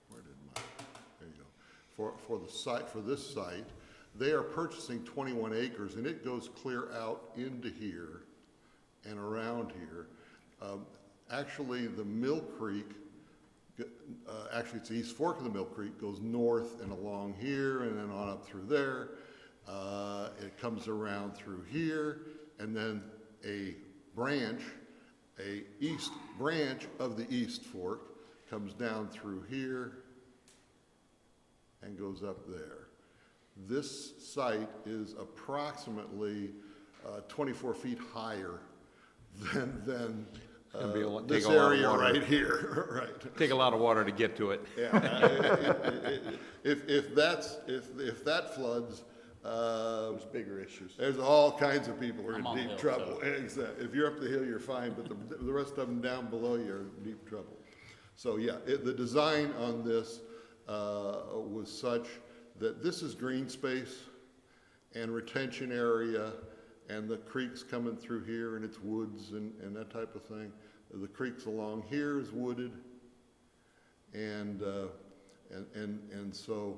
where did my, there you go, for the site, for this site. They are purchasing 21 acres, and it goes clear out into here and around here. Actually, the Mill Creek, actually it's the East Fork of the Mill Creek, goes north and along here and then on up through there. It comes around through here, and then a branch, a east branch of the East Fork comes down through here and goes up there. This site is approximately 24 feet higher than this area right here, right?
Take a lot of water to get to it.
Yeah, if that floods,
There's bigger issues.
there's all kinds of people who are
I'm on
in
the
deep
hill,
trouble. Exactly. If you're up the hill, you're fine, but the rest of them down below you are in deep trouble. So yeah, the design on this was such that this is green space and retention area, and the creek's coming through here, and it's woods and that type of thing. The creek's along here is wooded, and so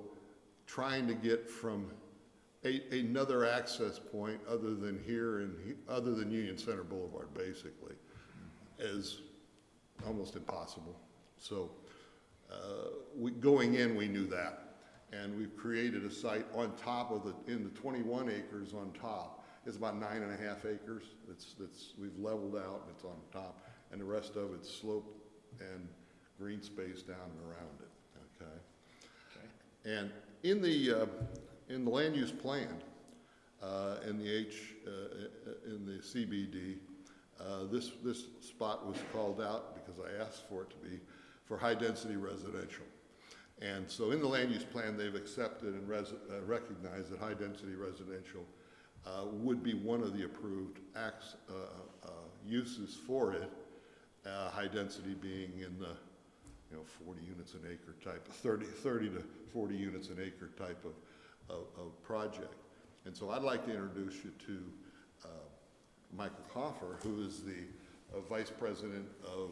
trying to get from another access point other than here and other than Union Center Boulevard, basically, is almost impossible. So going in, we knew that, and we've created a site on top of in the 21 acres on top. It's about 9.5 acres. We've leveled out, and it's on top, and the rest of it's sloped and green space down and around it. Okay. And in the land use plan, in the CBD, this spot was called out because I asked for it to be for high density residential. And so in the land use plan, they've accepted and recognized that high density residential would be one of the approved uses for it, high density being in the 40 units an acre type, 30 to 40 units an acre type of project. And so I'd like to introduce you to Michael Hoffer, who is the Vice President of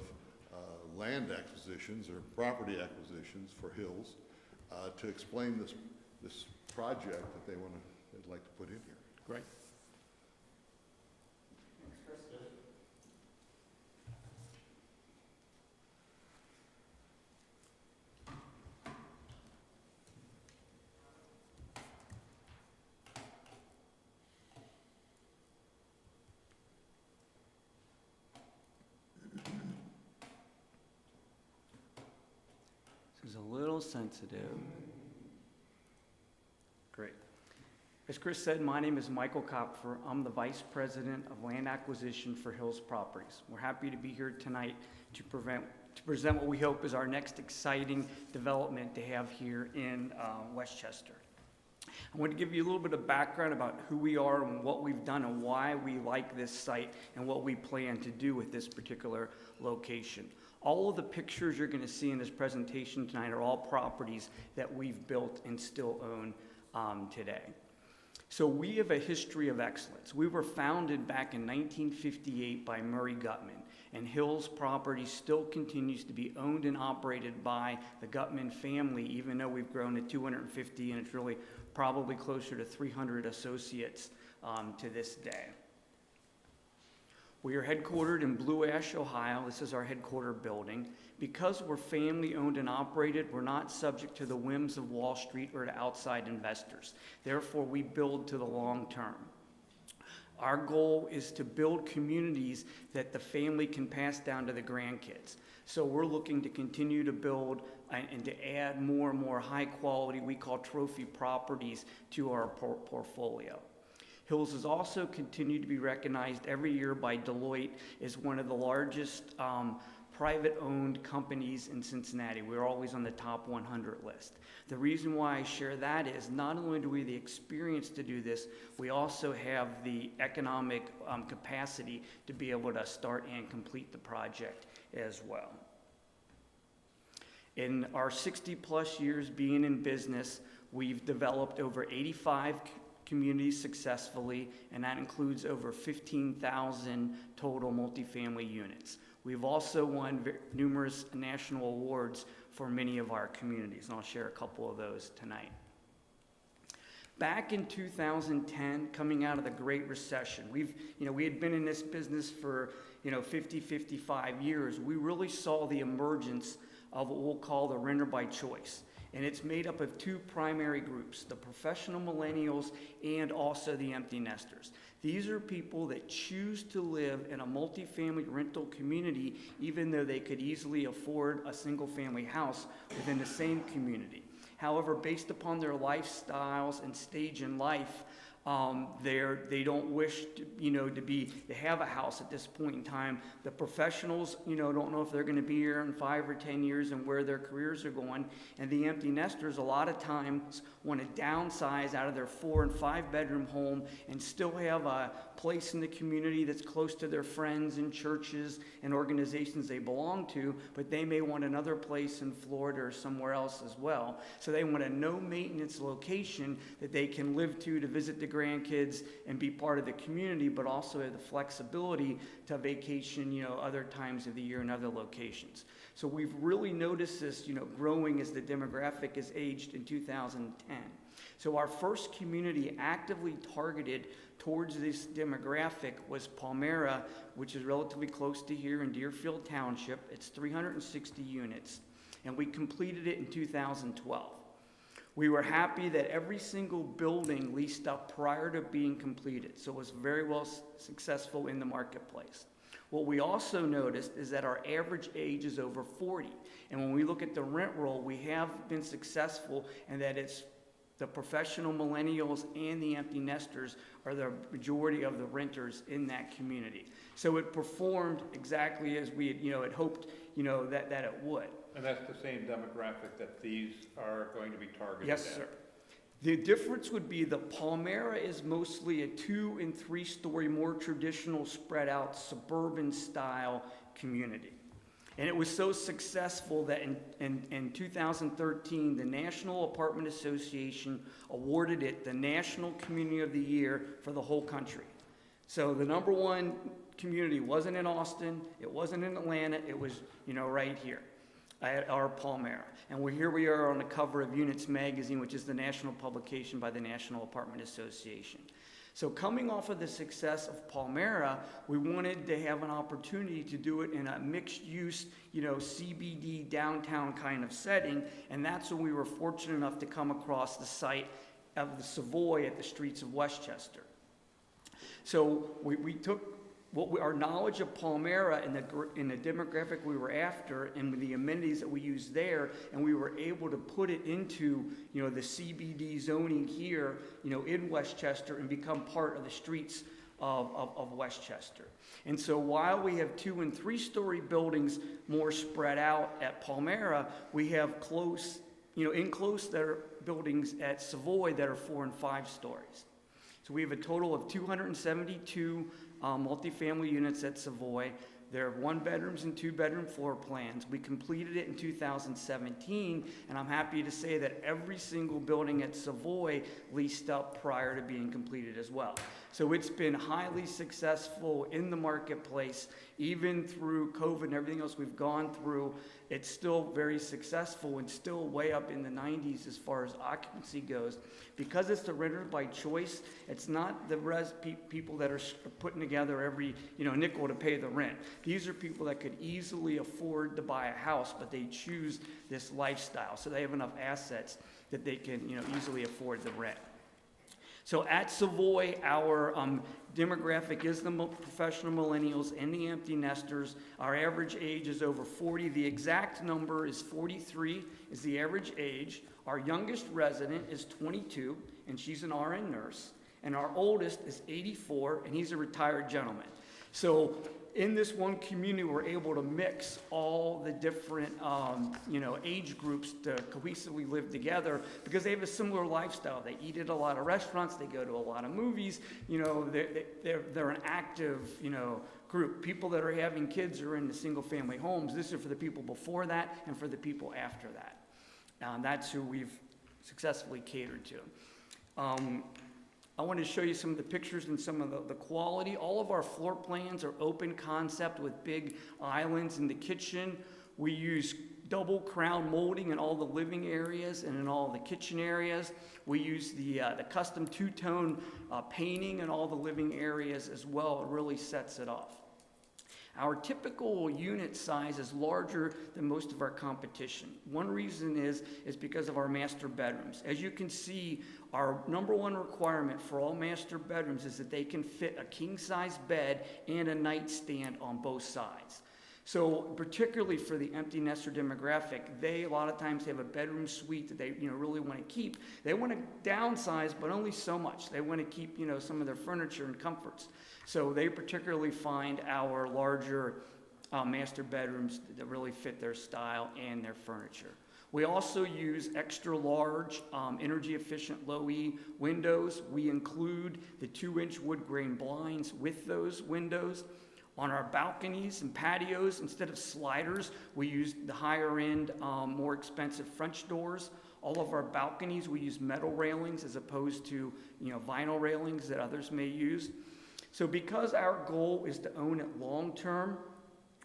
Land Acquisitions or Property Acquisitions for Hills, to explain this project that they'd like to put in here.
Great.
This is a little sensitive. Great. As Chris said, my name is Michael Kopfer. I'm the Vice President of Land Acquisition for Hills Properties. We're happy to be here tonight to present what we hope is our next exciting development to have here in Westchester. I want to give you a little bit of background about who we are and what we've done and why we like this site and what we plan to do with this particular location. All of the pictures you're going to see in this presentation tonight are all properties that we've built and still own today. So we have a history of excellence. We were founded back in 1958 by Murray Gutman, and Hills Property still continues to be owned and operated by the Gutman family, even though we've grown to 250, and it's really probably closer to 300 associates to this day. We are headquartered in Blue Ash, Ohio. This is our headquarter building. Because we're family owned and operated, we're not subject to the whims of Wall Street or to outside investors. Therefore, we build to the long term. Our goal is to build communities that the family can pass down to the grandkids. So we're looking to continue to build and to add more and more high quality, we call trophy properties, to our portfolio. Hills has also continued to be recognized every year by Deloitte as one of the largest private-owned companies in Cincinnati. We're always on the top 100 list. The reason why I share that is not only do we have the experience to do this, we also have the economic capacity to be able to start and complete the project as well. In our 60-plus years being in business, we've developed over 85 communities successfully, and that includes over 15,000 total multifamily units. We've also won numerous national awards for many of our communities, and I'll share a couple of those tonight. Back in 2010, coming out of the Great Recession, we had been in this business for 50, 55 years. We really saw the emergence of what we'll call the renter by choice. And it's made up of two primary groups, the professional millennials and also the empty nesters. These are people that choose to live in a multifamily rental community even though they could easily afford a single family house within the same community. However, based upon their lifestyles and stage in life, they don't wish to have a house at this point in time. The professionals, don't know if they're going to be here in 5 or 10 years and where their careers are going. And the empty nesters, a lot of times, want to downsize out of their 4 and 5 bedroom home and still have a place in the community that's close to their friends and churches and organizations they belong to, but they may want another place in Florida or somewhere else as well. So they want a no maintenance location that they can live to visit the grandkids and be part of the community, but also have the flexibility to vacation, other times of the year in other locations. So we've really noticed this, growing as the demographic has aged in 2010. So our first community actively targeted towards this demographic was Palmyra, which is relatively close to here in Deerfield Township. It's 360 units, and we completed it in 2012. We were happy that every single building leased up prior to being completed, so it was very well successful in the marketplace. What we also noticed is that our average age is over 40, and when we look at the rent roll, we have been successful in that it's the professional millennials and the empty nesters are the majority of the renters in that community. So it performed exactly as we had hoped, that it would.
And that's the same demographic that these are going to be targeted at?
Yes, sir. The difference would be the Palmyra is mostly a 2- and 3-story, more traditional, spread out, suburban style community. And it was so successful that in 2013, the National Apartment Association awarded it the National Community of the Year for the whole country. So the number one community wasn't in Austin, it wasn't in Atlanta, it was, right here at our Palmyra. And here we are on the cover of Units magazine, which is the national publication by the National Apartment Association. So coming off of the success of Palmyra, we wanted to have an opportunity to do it in a mixed-use, CBD downtown kind of setting, and that's when we were fortunate enough to come across the site of the Savoy at the streets of Westchester. So we took our knowledge of Palmyra and the demographic we were after and the amenities that we used there, and we were able to put it into, the CBD zoning here, in Westchester and become part of the streets of Westchester. And so while we have 2- and 3-story buildings more spread out at Palmyra, we have that are buildings at Savoy that are 4 and 5 stories. So we have a total of 272 multifamily units at Savoy. They're 1-bedrooms and 2-bedroom floor plans. We completed it in 2017, and I'm happy to say that every single building at Savoy leased up prior to being completed as well. So it's been highly successful in the marketplace, even through COVID and everything else we've gone through. It's still very successful and still way up in the 90s as far as occupancy goes. Because it's the renter by choice, it's not the people that are putting together every nickel to pay the rent. These are people that could easily afford to buy a house, but they choose this lifestyle. So they have enough assets that they can easily afford the rent. So at Savoy, our demographic is the professional millennials and the empty nesters. Our average age is over 40. The exact number is 43 is the average age. Our youngest resident is 22, and she's an RN nurse. And our oldest is 84, and he's a retired gentleman. So in this one community, we're able to mix all the different, age groups to cohesively live together because they have a similar lifestyle. They eat at a lot of restaurants. They go to a lot of movies. They're an active, group. People that are having kids are in the single-family homes. This is for the people before that and for the people after that. That's who we've successfully catered to. I want to show you some of the pictures and some of the quality. All of our floor plans are open concept with big islands in the kitchen. We use double crown molding in all the living areas and in all the kitchen areas. We use the custom two-tone painting in all the living areas as well. It really sets it off. Our typical unit size is larger than most of our competition. One reason is because of our master bedrooms. As you can see, our number one requirement for all master bedrooms is that they can fit a king-size bed and a nightstand on both sides. So particularly for the empty nester demographic, they a lot of times have a bedroom suite that they really want to keep. They want to downsize, but only so much. They want to keep some of their furniture and comforts. So they particularly find our larger master bedrooms that really fit their style and their furniture. We also use extra large, energy efficient low E windows. We include the 2-inch wood grain blinds with those windows. On our balconies and patios, instead of sliders, we use the higher end, more expensive French doors. All of our balconies, we use metal railings as opposed to vinyl railings that others may use. So because our goal is to own it long term,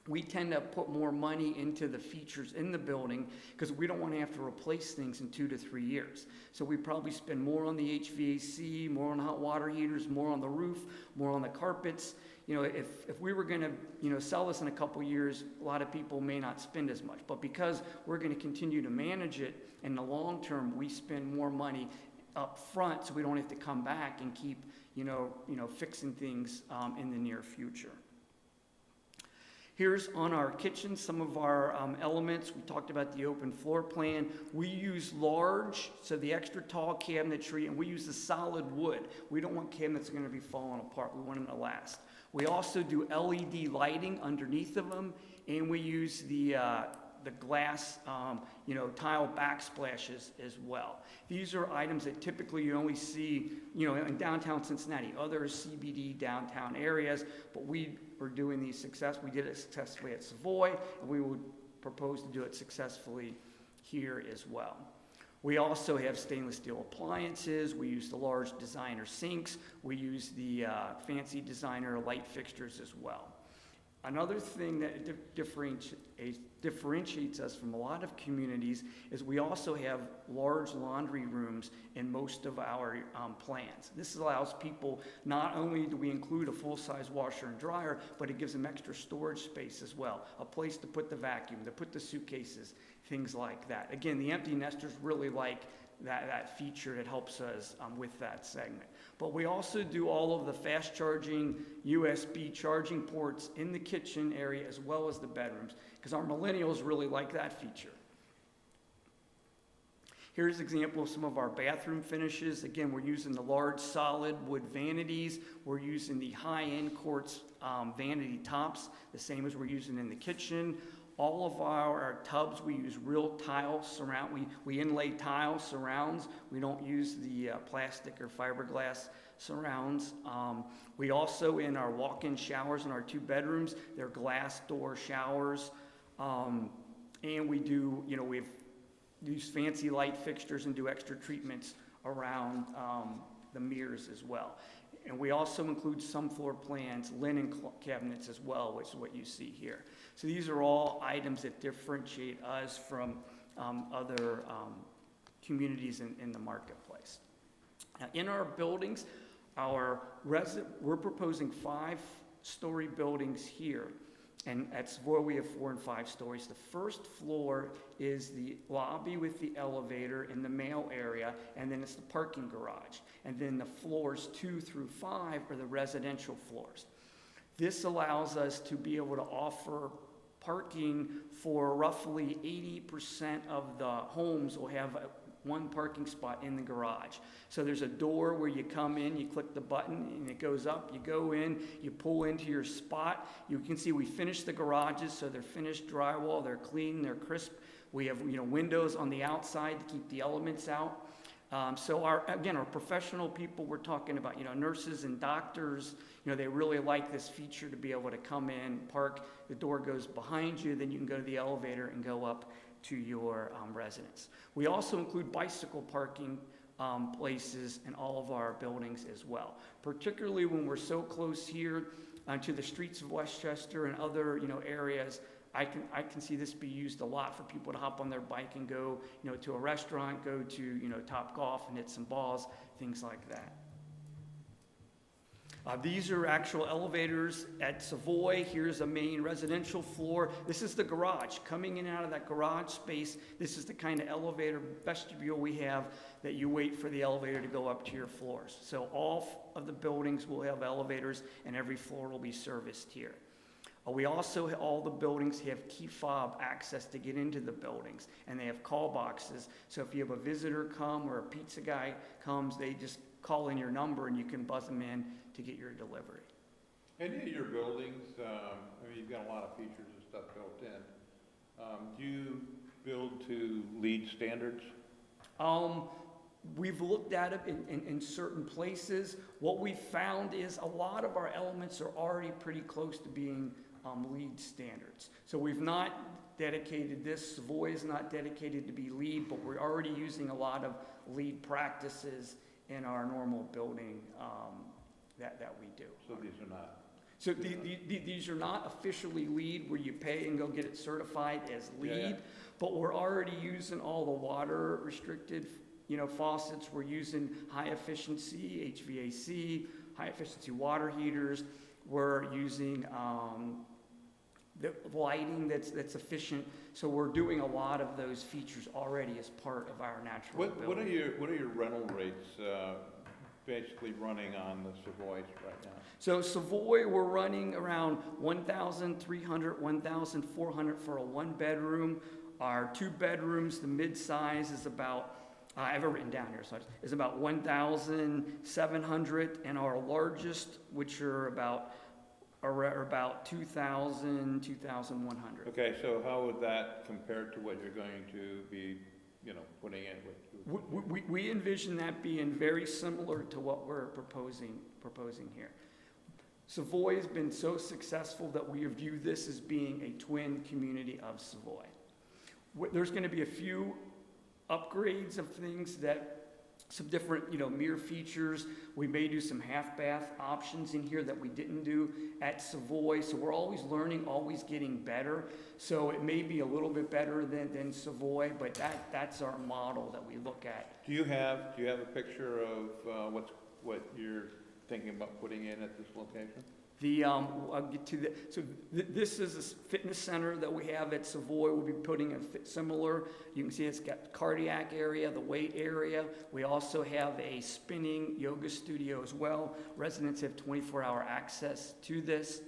we tend to put more money into the features in the building because we don't want to have to replace things in 2 to 3 years. So we probably spend more on the HVAC, more on hot water heaters, more on the roof, more on the carpets. If we were going to sell this in a couple years, a lot of people may not spend as much. But because we're going to continue to manage it in the long term, we spend more money up front so we don't have to come back and keep fixing things in the near future. Here's on our kitchen some of our elements. We talked about the open floor plan. We use large, so the extra tall cabinetry, and we use the solid wood. We don't want cabinets that are going to be falling apart. We want them to last. We also do LED lighting underneath of them, and we use the glass, tile backsplashes as well. These are items that typically you only see, in downtown Cincinnati, other CBD downtown areas, but we are doing these we did it successfully at Savoy, and we would propose to do it successfully here as well. We also have stainless steel appliances. We use the large designer sinks. We use the fancy designer light fixtures as well. Another thing that differentiates us from a lot of communities is we also have large laundry rooms in most of our plans. This allows people, not only do we include a full-size washer and dryer, but it gives them extra storage space as well, a place to put the vacuum, to put the suitcases, things like that. Again, the empty nesters really like that feature that helps us with that segment. But we also do all of the fast charging USB charging ports in the kitchen area as well as the bedrooms because our millennials really like that feature. Here's an example of some of our bathroom finishes. Again, we're using the large solid wood vanities. We're using the high-end quartz vanity tops, the same as we're using in the kitchen. All of our tubs, we use real tile surround. We inlay tile surrounds. We don't use the plastic or fiberglass surrounds. We also, in our walk-in showers in our 2 bedrooms, they're glass door showers. And we do, we've used fancy light fixtures and do extra treatments around the mirrors as well. And we also include some floor plans, linen cabinets as well, which is what you see here. So these are all items that differentiate us from other communities in the marketplace. Now, in our buildings, we're proposing 5-story buildings here. And at Savoy, we have 4 and 5 stories. The first floor is the lobby with the elevator in the mail area, and then it's the parking garage. And then the floors 2 through 5 are the residential floors. This allows us to be able to offer parking for roughly 80% of the homes will have one parking spot in the garage. So there's a door where you come in, you click the button, and it goes up. You go in, you pull into your spot. You can see we finished the garages, so they're finished drywall, they're clean, they're crisp. We have windows on the outside to keep the elements out. So our professional people, we're talking about, nurses and doctors, they really like this feature to be able to come in, park, the door goes behind you, then you can go to the elevator and go up to your residence. We also include bicycle parking places in all of our buildings as well, particularly when we're so close here to the streets of Westchester and other areas. I can see this be used a lot for people to hop on their bike and go to a restaurant, go to Top Golf and hit some balls, things like that. These are actual elevators at Savoy. Here's a main residential floor. This is the garage. Coming in and out of that garage space, this is the kind of elevator vestibule we have that you wait for the elevator to go up to your floors. So all of the buildings will have elevators and every floor will be serviced here. We also, all the buildings have key fob access to get into the buildings, and they have call boxes. So if you have a visitor come or a pizza guy comes, they just call in your number and you can buzz them in to get your delivery.
Any of your buildings, you've got a lot of features and stuff built in. Do you build to LEED standards?
We've looked at it in certain places. What we found is a lot of our elements are already pretty close to being LEED standards. So we've not dedicated this. Savoy is not dedicated to be LEED, but we're already using a lot of LEED practices in our normal building that we do.
So these are not?
So these are not officially LEED where you pay and go get it certified as LEED, but we're already using all the water restricted faucets. We're using high efficiency HVAC, high efficiency water heaters. We're using the lighting that's efficient. So we're doing a lot of those features already as part of our natural building.
What are your rental rates basically running on the Savoys right now?
So Savoy, we're running around $1,300, $1,400 for a 1-bedroom. Our 2 bedrooms, the mid-size is about, I have it written down here, so is about $1,700, and our largest, which are about $2,000, $2,100.
Okay, so how would that compare to what you're going to be, putting in with?
We envision that being very similar to what we're proposing here. Savoy has been so successful that we view this as being a twin community of Savoy. There's going to be a few upgrades of things some different, mirror features. We may do some half bath options in here that we didn't do at Savoy. So we're always learning, always getting better. So it may be a little bit better than Savoy, but that's our model that we look at.
Do you have a picture of what you're thinking about putting in at this location?
I'll get to this is a fitness center that we have at Savoy. We'll be putting a similar. You can see it's got cardiac area, the weight area. We also have a spinning yoga studio as well. Residents have 24-hour access to this.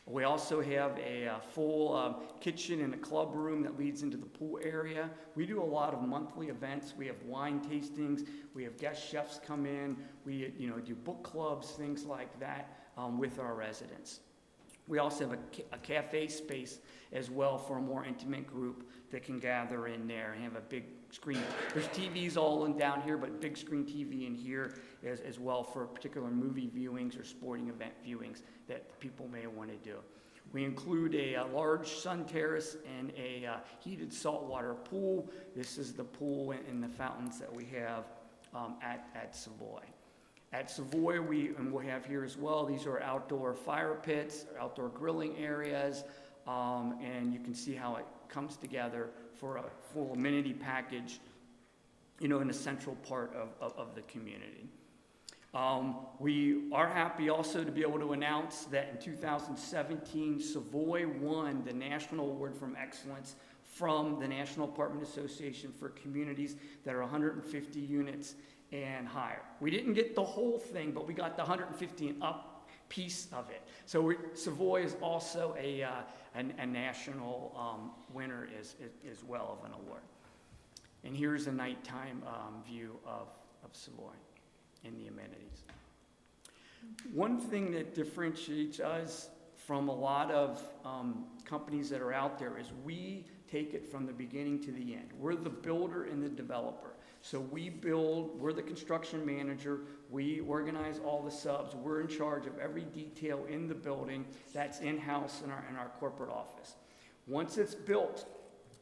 We also have a full kitchen and a club room that leads into the pool area. We do a lot of monthly events. We have wine tastings. We have guest chefs come in. We do book clubs, things like that with our residents. We also have a cafe space as well for a more intimate group that can gather in there and have a big screen. There's TVs all in down here, but big screen TV in here as well for particular movie viewings or sporting event viewings that people may want to do. We include a large sun terrace and a heated saltwater pool. This is the pool and the fountains that we have at Savoy. At Savoy, we'll have here as well, these are outdoor fire pits, outdoor grilling areas, and you can see how it comes together for a full amenity package, in the central part of the community. We are happy also to be able to announce that in 2017, Savoy won the National Award from Excellence from the National Apartment Association for communities that are 150 units and higher. We didn't get the whole thing, but we got the 150 and up piece of it. So Savoy is also a national winner as well of an award. And here's a nighttime view of Savoy and the amenities. One thing that differentiates us from a lot of companies that are out there is we take it from the beginning to the end. We're the builder and the developer. So we build, we're the construction manager, we organize all the subs, we're in charge of every detail in the building that's in-house in our corporate office. Once it's built,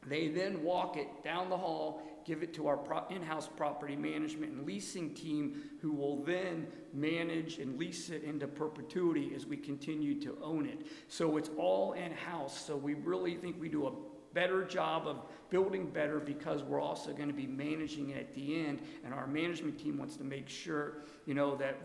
they then walk it down the hall, give it to our in-house property management and leasing team, who will then manage and lease it into perpetuity as we continue to own it. So it's all in-house, so we really think we do a better job of building better because we're also going to be managing it at the end, and our management team wants to make sure, that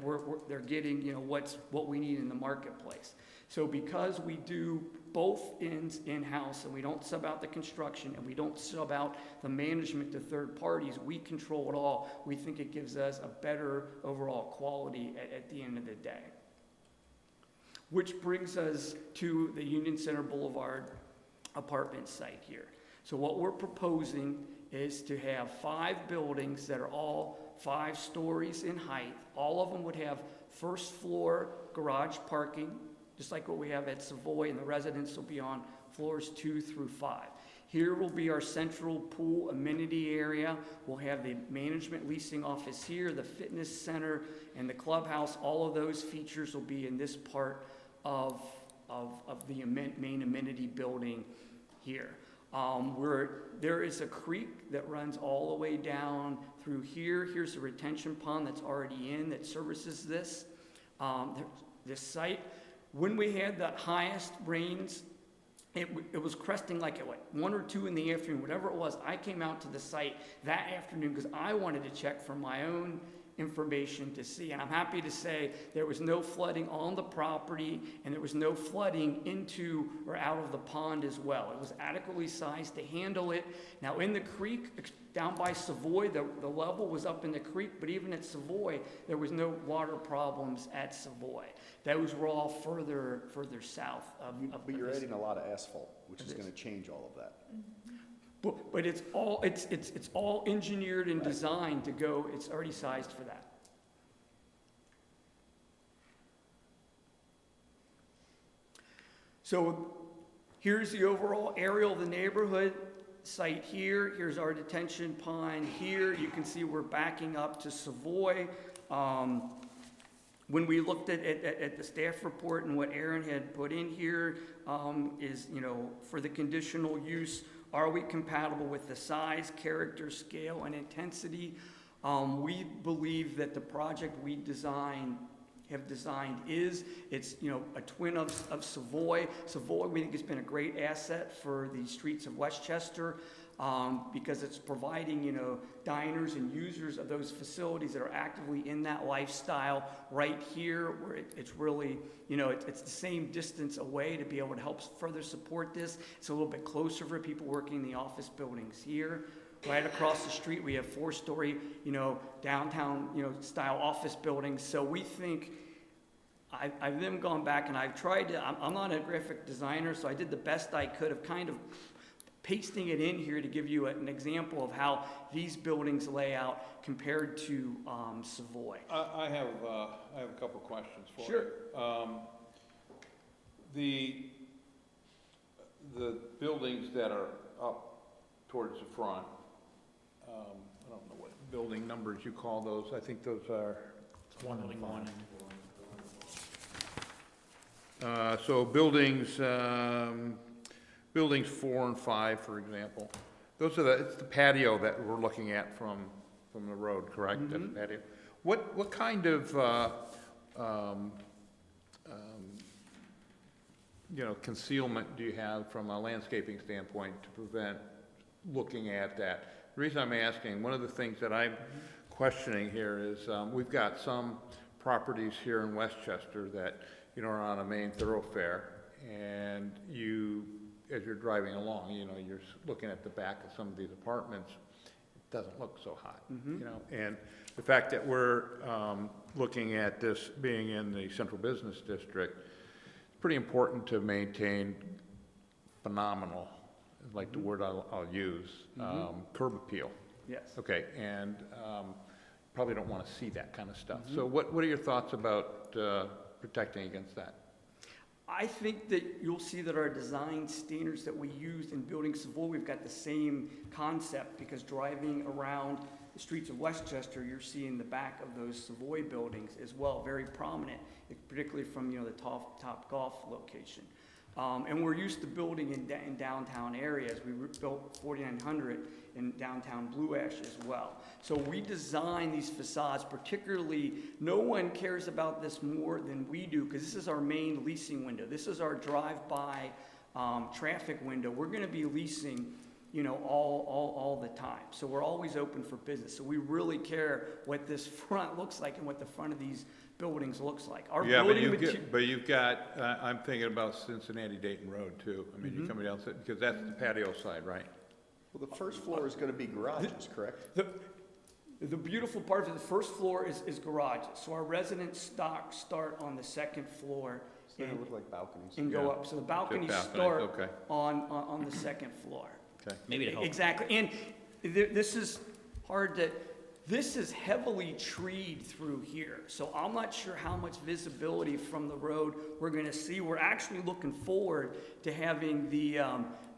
they're getting, what we need in the marketplace. So because we do both ends in-house and we don't sub out the construction and we don't sub out the management to third parties, we control it all. We think it gives us a better overall quality at the end of the day. Which brings us to the Union Center Boulevard apartment site here. So what we're proposing is to have 5 buildings that are all 5 stories in height. All of them would have first floor garage parking, just like what we have at Savoy, and the residents will be on floors 2 through 5. Here will be our central pool amenity area. We'll have the management leasing office here, the fitness center, and the clubhouse. All of those features will be in this part of the main amenity building here. There is a creek that runs all the way down through here. Here's a retention pond that's already in that services this site. When we had the highest rains, it was cresting like at 1 or 2 in the afternoon, whatever it was. I came out to the site that afternoon because I wanted to check for my own information to see, and I'm happy to say there was no flooding on the property and there was no flooding into or out of the pond as well. It was adequately sized to handle it. Now in the creek down by Savoy, the level was up in the creek, but even at Savoy there was no water problems at Savoy. Those were all further south of
But you're adding a lot of asphalt, which is going to change all of that.
But it's all engineered and designed to go. It's already sized for that. So here's the overall aerial of the neighborhood site here. Here's our detention pond here. You can see we're backing up to Savoy. When we looked at the staff report and what Aaron had put in here is, for the conditional use, are we compatible with the size, character, scale, and intensity? We believe that the project we have designed it's a twin of Savoy. Savoy, we think, has been a great asset for the streets of Westchester because it's providing, diners and users of those facilities that are actively in that lifestyle right here, where it's really, it's the same distance away to be able to help further support this. It's a little bit closer for people working in the office buildings here. Right across the street, we have 4-story, downtown, style office buildings. So we think, I've then gone back and I've tried to, I'm not a graphic designer, so I did the best I could of kind of pasting it in here to give you an example of how these buildings lay out compared to Savoy.
I have a couple questions for you.
Sure.
the buildings that are up towards the front, I don't know what building numbers you call those. I think those are,
Building one.
so buildings 4 and 5, for example. Those are it's the patio that we're looking at from the road, correct? That's the patio. What kind of, concealment do you have from a landscaping standpoint to prevent looking at that? The reason I'm asking, one of the things that I'm questioning here is, we've got some properties here in Westchester that, are on a main thoroughfare, and as you're driving along, you're looking at the back of some of these apartments, it doesn't look so hot, and the fact that we're looking at this being in the central business district, it's pretty important to maintain phenomenal, like the word I'll use, curb appeal.
Yes.
Okay, and probably don't want to see that kind of stuff. So what are your thoughts about protecting against that?
I think that you'll see that our design standards that we used in building Savoy, we've got the same concept, because driving around the streets of Westchester, you're seeing the back of those Savoy buildings as well, very prominent, particularly from the Top Golf location. And we're used to building in downtown areas. We built 4900 in downtown Blue Ash as well. So we design these facades, particularly, no one cares about this more than we do, because this is our main leasing window. This is our drive-by traffic window. We're going to be leasing, all the time. So we're always open for business. So we really care what this front looks like and what the front of these buildings looks like. Our
but you've got, I'm thinking about Cincinnati Dayton Road too. I mean, you're coming down, because that's the patio side, right?
Well, the first floor is going to be garages, correct?
The beautiful part of the first floor is garages. So our residents start on the second floor
So they look like balconies.
and go up. So the balconies
balconies,
start
okay.
on the second floor.
Okay.
Maybe to help.
Exactly. And this is hard to, this is heavily treed through here. So I'm not sure how much visibility from the road we're going to see. We're actually looking forward to having the,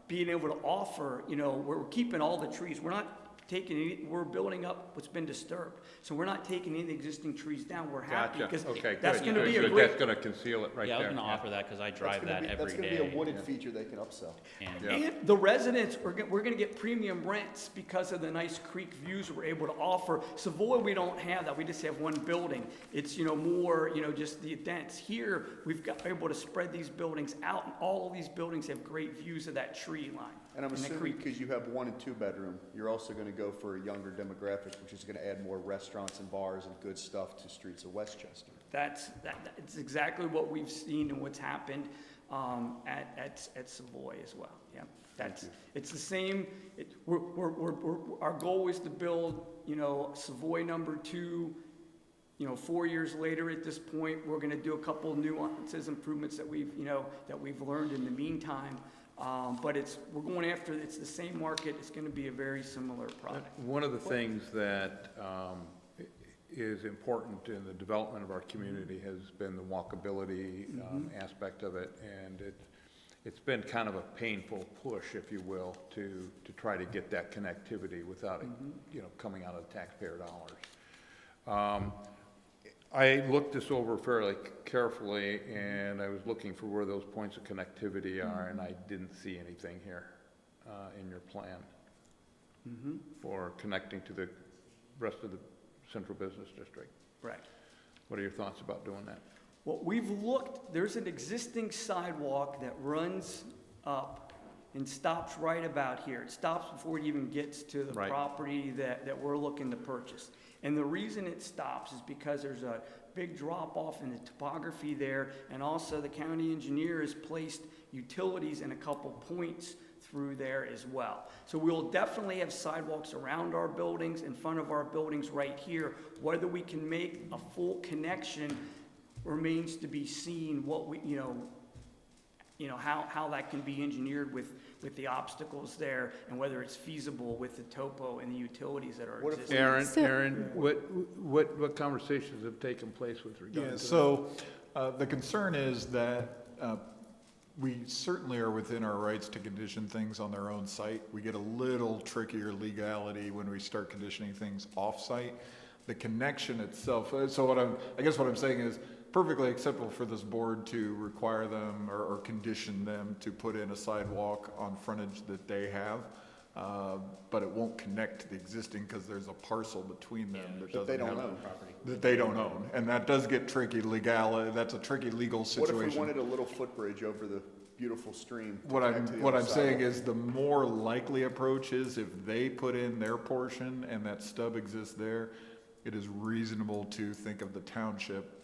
being able to offer, we're keeping all the trees. We're not taking any, we're building up what's been disturbed. So we're not taking any of the existing trees down. We're happy
Gotcha,
because
okay,
that's
good.
going to be a
Good.
great.
That's gonna conceal it right there.
Yeah, I was gonna offer that, because I drive that every
That's going
day.
to be a wooded feature they can upsell.
And
Yeah.
And the residents, we're going to get premium rents because of the nice creek views we're able to offer. Savoy, we don't have that. We just have one building. It's, more, just the dents. Here, we've got able to spread these buildings out, and all of these buildings have great views of that tree line.
And I'm
the
assuming
creek.
because you have 1 and 2 bedroom, you're also going to go for a younger demographic, which is going to add more restaurants and bars and good stuff to streets of Westchester.
That's exactly what we've seen and what's happened at Savoy as well. Yeah, it's the same. Our goal is to build, Savoy number 2. 4 years later at this point, we're going to do a couple of nuances, improvements that we've learned in the meantime. But we're going after, it's the same market. It's going to be a very similar product.
One of the things that is important in the development of our community has been the walkability aspect of it, and it's been kind of a painful push, if you will, to try to get that connectivity without it, coming out of taxpayer dollars. I looked this over fairly carefully, and I was looking for where those points of connectivity are, and I didn't see anything here in your plan for connecting to the rest of the central business district.
Right.
What are your thoughts about doing that?
Well, we've looked, there's an existing sidewalk that runs up and stops right about here. It stops before it even gets to the
Right.
property that we're looking to purchase. And the reason it stops is because there's a big drop off in the topography there, and also the county engineer has placed utilities in a couple points through there as well. So we'll definitely have sidewalks around our buildings, in front of our buildings right here. Whether we can make a full connection remains to be seen. What we, how that can be engineered with the obstacles there, and whether it's feasible with the topo and the utilities that are
What if
existing.
Aaron, what conversations have taken place with regard to that?
So the concern is that we certainly are within our rights to condition things on their own site. We get a little trickier legality when we start conditioning things off-site. The connection itself, so I guess what I'm saying is perfectly acceptable for this board to require them or condition them to put in a sidewalk on frontage that they have. But it won't connect to the existing because there's a parcel between them that
That they
doesn't
don't
have.
own.
That they don't own, and that does get tricky that's a tricky legal
What
situation.
if we wanted a little footbridge over the beautiful stream? to
What
connect to the
I'm
other
saying
sidewalk?
is the more likely approach is if they put in their portion and that stub exists there, it is reasonable to think of the township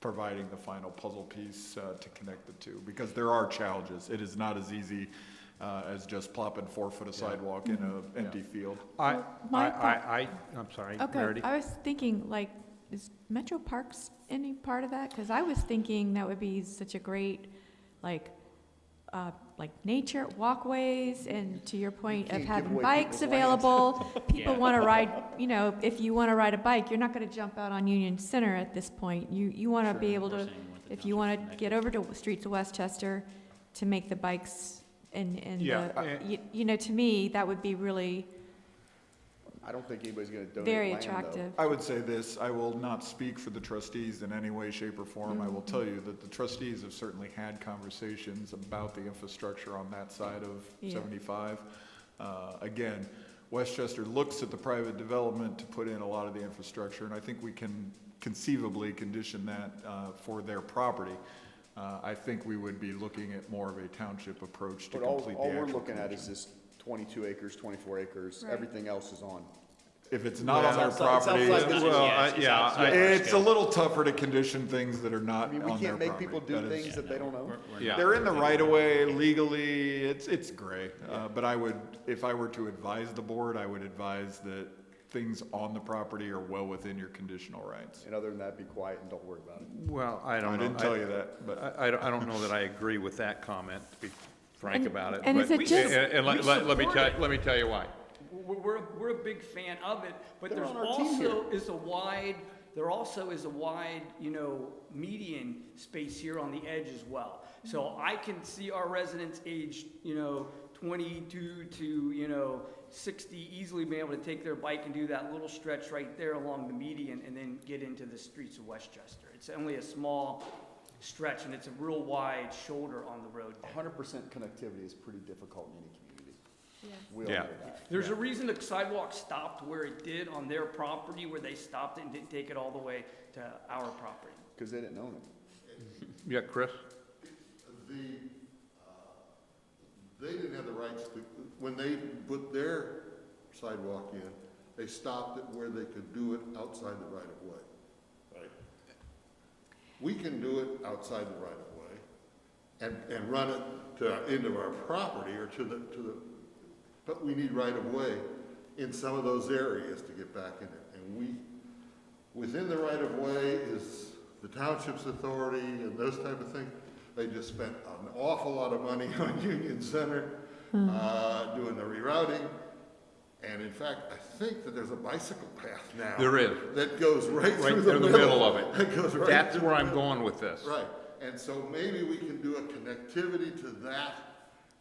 providing the final puzzle piece to connect the two, because there are challenges. It is not as easy as just plopping 4 foot of sidewalk in an empty field.
I'm sorry,
Okay,
Meredith.
I was thinking, like, is Metro Parks any part of that? Because I was thinking that would be such a great, like nature walkways, and to your point
can't
of
give
having
away
bikes
people's lands.
available. People
Yeah.
want to ride, if you want to ride a bike, you're not going to jump out on Union Center at this point. You want to be able to, if you want to get over to Streets of Westchester to make the bikes and
Yeah,
to me, that would be really
I don't think anybody's gonna donate
very
land, though.
attractive.
I would say this, I will not speak for the trustees in any way, shape, or form. I will tell you that the trustees have certainly had conversations about the infrastructure on that side of
Yeah.
75. Again, Westchester looks at the private development to put in a lot of the infrastructure, and I think we can conceivably condition that for their property. I think we would be looking at more of a township approach to
But all
complete the
we're
actual
looking at is
condition.
this 22 acres, 24 acres,
Right.
everything else is on.
If it's not on their
It's outside
property,
this-
it's a little tougher to condition things that are not
I mean,
on
we
their
can't make
property.
people do
That is-
things that they don't own.
Yeah.
They're in the right of way legally, it's gray. But I would, if I were to advise the board, I would advise that things on the property are well within your conditional rights.
And other than that, be quiet and don't worry about it.
Well, I don't
I
know.
didn't tell you that, but
I don't know that I agree with that comment, to be frank
And-
about it.
and is
but-
it just-
And
We support it.
let me tell you why.
We're a big fan of it, but
They're
there's
on our team
also is a wide, median space here on the edge as well. So I can see our residents aged, 22 to, 60 easily being able to take their bike and do that little stretch right there along the median and then get into the streets of Westchester. It's only a small stretch and it's a real wide shoulder on the road there.
100% connectivity is pretty difficult in any community.
Yeah.
We all
Yeah.
know that.
There's a reason the sidewalk stopped where it did on their property, where they stopped it and didn't take it all the way to our property.
Because they didn't own it.
Yeah, Chris?
They didn't have the rights to, when they put their sidewalk in, they stopped it where they could do it outside the right of way. Right. We can do it outside the right of way and run it into our property or to the, but we need right of way in some of those areas to get back in it. And within the right of way is the township's authority and those type of things. They just spent an awful lot of money on Union Center, doing the rerouting. And in fact, I think that there's a bicycle path now.
There is.
That goes right
Right
through the
middle of it.
That goes right
That's
through
where
the
I'm
middle.
going with this.
Right, and so maybe we can do a connectivity to that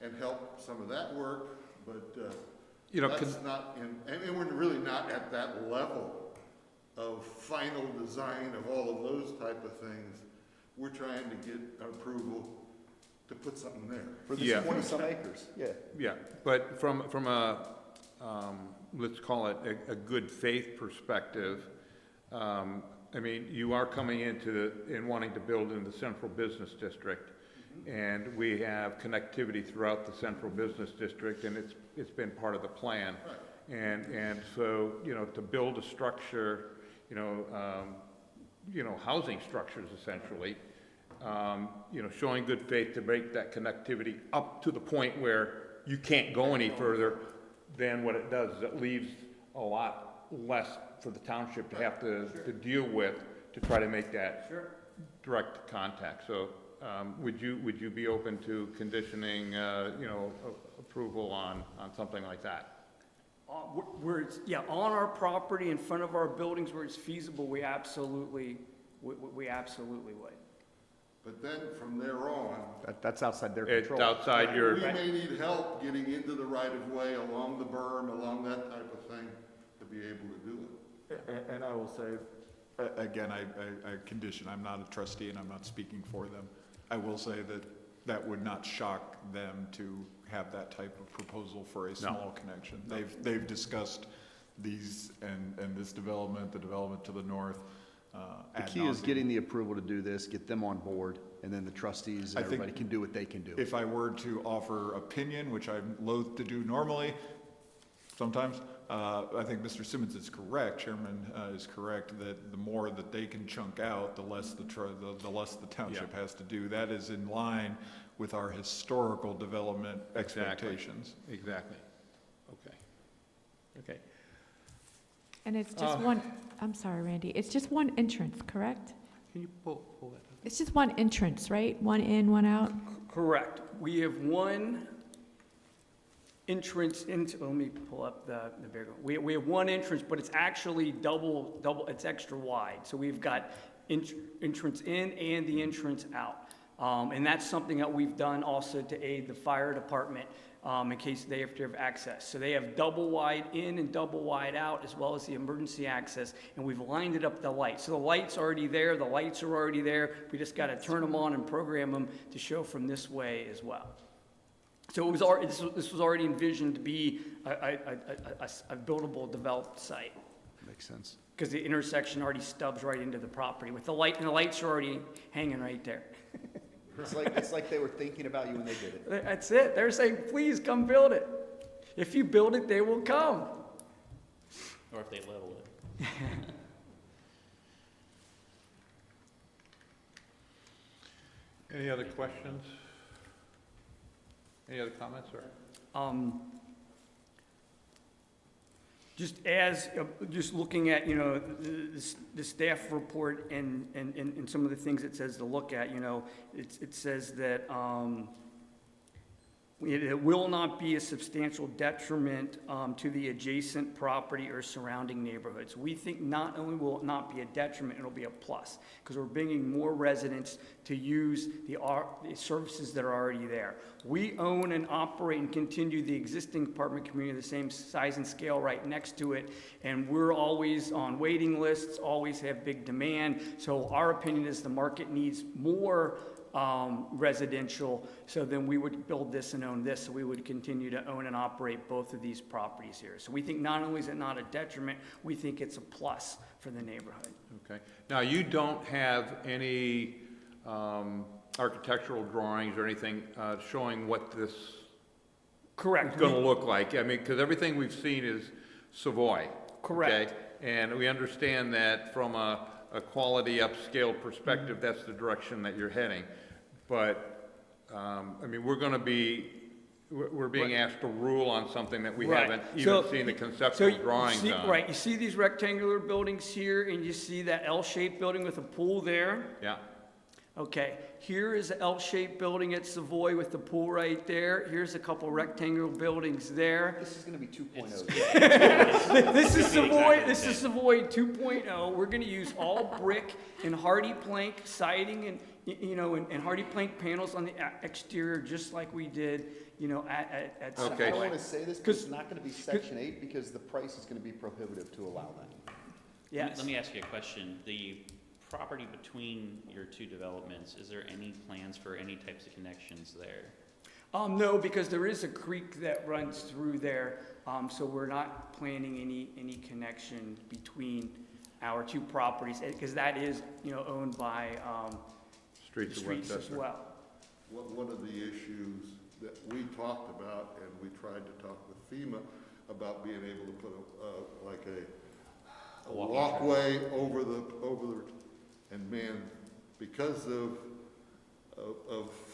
and help some of that work, but, that's not and we're really not at that level of final design of all of those type of things. We're trying to get approval to put something there.
For this
Yeah.
20-some acres, yeah.
Yeah, but from a, let's call it a good faith perspective, I mean, you are coming into and wanting to build in the central business district. And we have connectivity throughout the central business district, and it's been part of the plan.
Right.
And so, to build a structure, housing structures essentially, showing good faith to make that connectivity up to the point where you can't go any further, then what it does is it leaves a lot less for the township to have to deal with to try to make that direct contact. So would you be open to conditioning, approval on something like that?
Where it's, on our property, in front of our buildings where it's feasible, we absolutely would.
But then from there on,
That's outside their
It's
control.
outside your,
We may need help getting into the right of way, along the berm, along that type of thing, to be able to do it.
And I will say, again, I condition, I'm not a trustee and I'm not speaking for them. I will say that that would not shock them to have that type of proposal for a small connection. They've discussed these and this development, the development to the north.
The key is getting the approval to do this, get them on board, and then the trustees and everybody can do what they can do.
If I were to offer opinion, which I'm loath to do normally, sometimes, I think Mr. Simmons is correct, Chairman is correct, that the more that they can chunk out, the less the township has to do. That is in line with our historical development expectations.
exactly. Okay. Okay.
And it's just one, I'm sorry, Randy, it's just one entrance, correct?
Can you pull that up?
It's just one entrance, right? One in, one out?
Correct. We have one entrance into, let me pull up the bigger one. We have one entrance, but it's actually double, it's extra wide. So we've got entrance in and the entrance out. And that's something that we've done also to aid the fire department in case they have to have access. So they have double wide in and double wide out, as well as the emergency access, and we've lined it up the lights. So the light's already there, the lights are already there. We just got to turn them on and program them to show from this way as well. So it was already, this was already envisioned to be a buildable, developed site.
Makes sense.
Because the intersection already stubs right into the property with the light, and the lights are already hanging right there.
It's like they were thinking about you when they did it.
That's it. They're saying, please come build it. If you build it, they will come.
Or if they level it.
Any other questions? Any other comments, sir?
Just looking at, the staff report and some of the things it says to look at, it says that, it will not be a substantial detriment to the adjacent property or surrounding neighborhoods. We think not only will it not be a detriment, it'll be a plus, because we're bringing more residents to use the services that are already there. We own and operate and continue the existing apartment community the same size and scale right next to it, and we're always on waiting lists, always have big demand. So our opinion is the market needs more residential, so then we would build this and own this, so we would continue to own and operate both of these properties here. So we think not only is it not a detriment, we think it's a plus for the neighborhood.
Okay. Now, you don't have any architectural drawings or anything showing what this
Correct.
is going to look like? I mean, because everything we've seen is Savoy.
Correct.
Okay? And we understand that from a quality upscale perspective, that's the direction that you're heading. But, I mean, we're being asked to rule on something that we
Right.
haven't even seen the conceptual drawings on.
Right, you see these rectangular buildings here, and you see that L-shaped building with a pool there?
Yeah.
Okay, here is an L-shaped building at Savoy with the pool right there. Here's a couple rectangular buildings there.
This is gonna be 2.0.
This is Savoy, this is Savoy 2.0. We're gonna use all brick and hardy plank siding and, and hardy plank panels on the exterior, just like we did, at Savoy.
Okay.
I don't wanna say this, but it's not gonna be section 8 because the price is gonna be prohibitive to allow that.
Yes.
Let me ask you a question. The property between your two developments, is there any plans for any types of connections there?
No, because there is a creek that runs through there, so we're not planning any connection between our two properties, because that is, owned by
Streets of
Streets as
Westchester.
well.
One of the issues that we talked about, and we tried to talk with FEMA about being able to put a walkway over the, and man, because of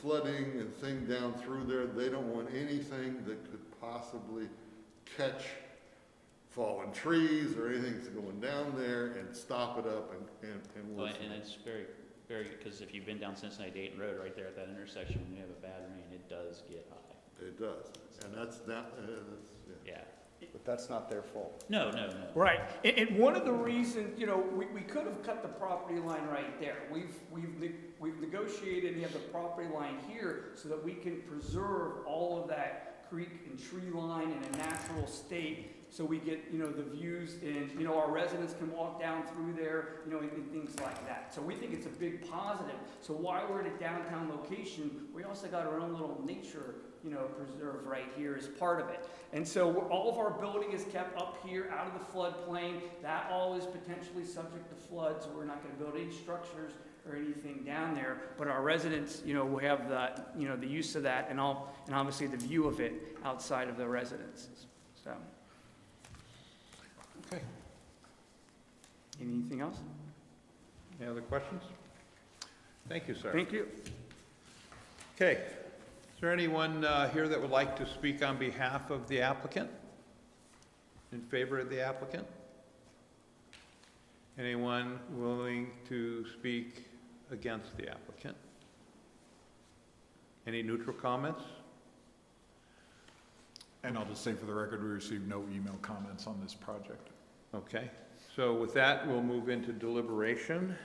flooding and thing down through there, they don't want anything that could possibly catch fallen trees or anything that's going down there and stop it up and
Well,
work.
and it's very, very, because if you've been down Cincinnati Dayton Road, right there at that intersection, when you have a bad rain, it does get high.
It does, and that's not,
Yeah.
But that's not their fault.
No, no, no.
Right, and one of the reasons, you know, we could have cut the property line right there. We've negotiated, we have the property line here so that we can preserve all of that creek and tree line in a natural state, so we get, you know, the views and, you know, our residents can walk down through there, you know, and things like that. So we think it's a big positive. So while we're at a downtown location, we also got our own little nature, you know, preserve right here as part of it. And so all of our building is kept up here out of the floodplain. That all is potentially subject to flood, so we're not gonna build any structures or anything down there. But our residents, you know, will have the, you know, the use of that and obviously the view of it outside of the residences, so.
Okay.
Anything else?
Any other questions? Thank you, sir.
Thank you.
Okay. Is there anyone here that would like to speak on behalf of the applicant? In favor of the applicant? Anyone willing to speak against the applicant? Any neutral comments?
And I'll just say for the record, we received no email comments on this project.
Okay. So with that, we'll move into deliberation.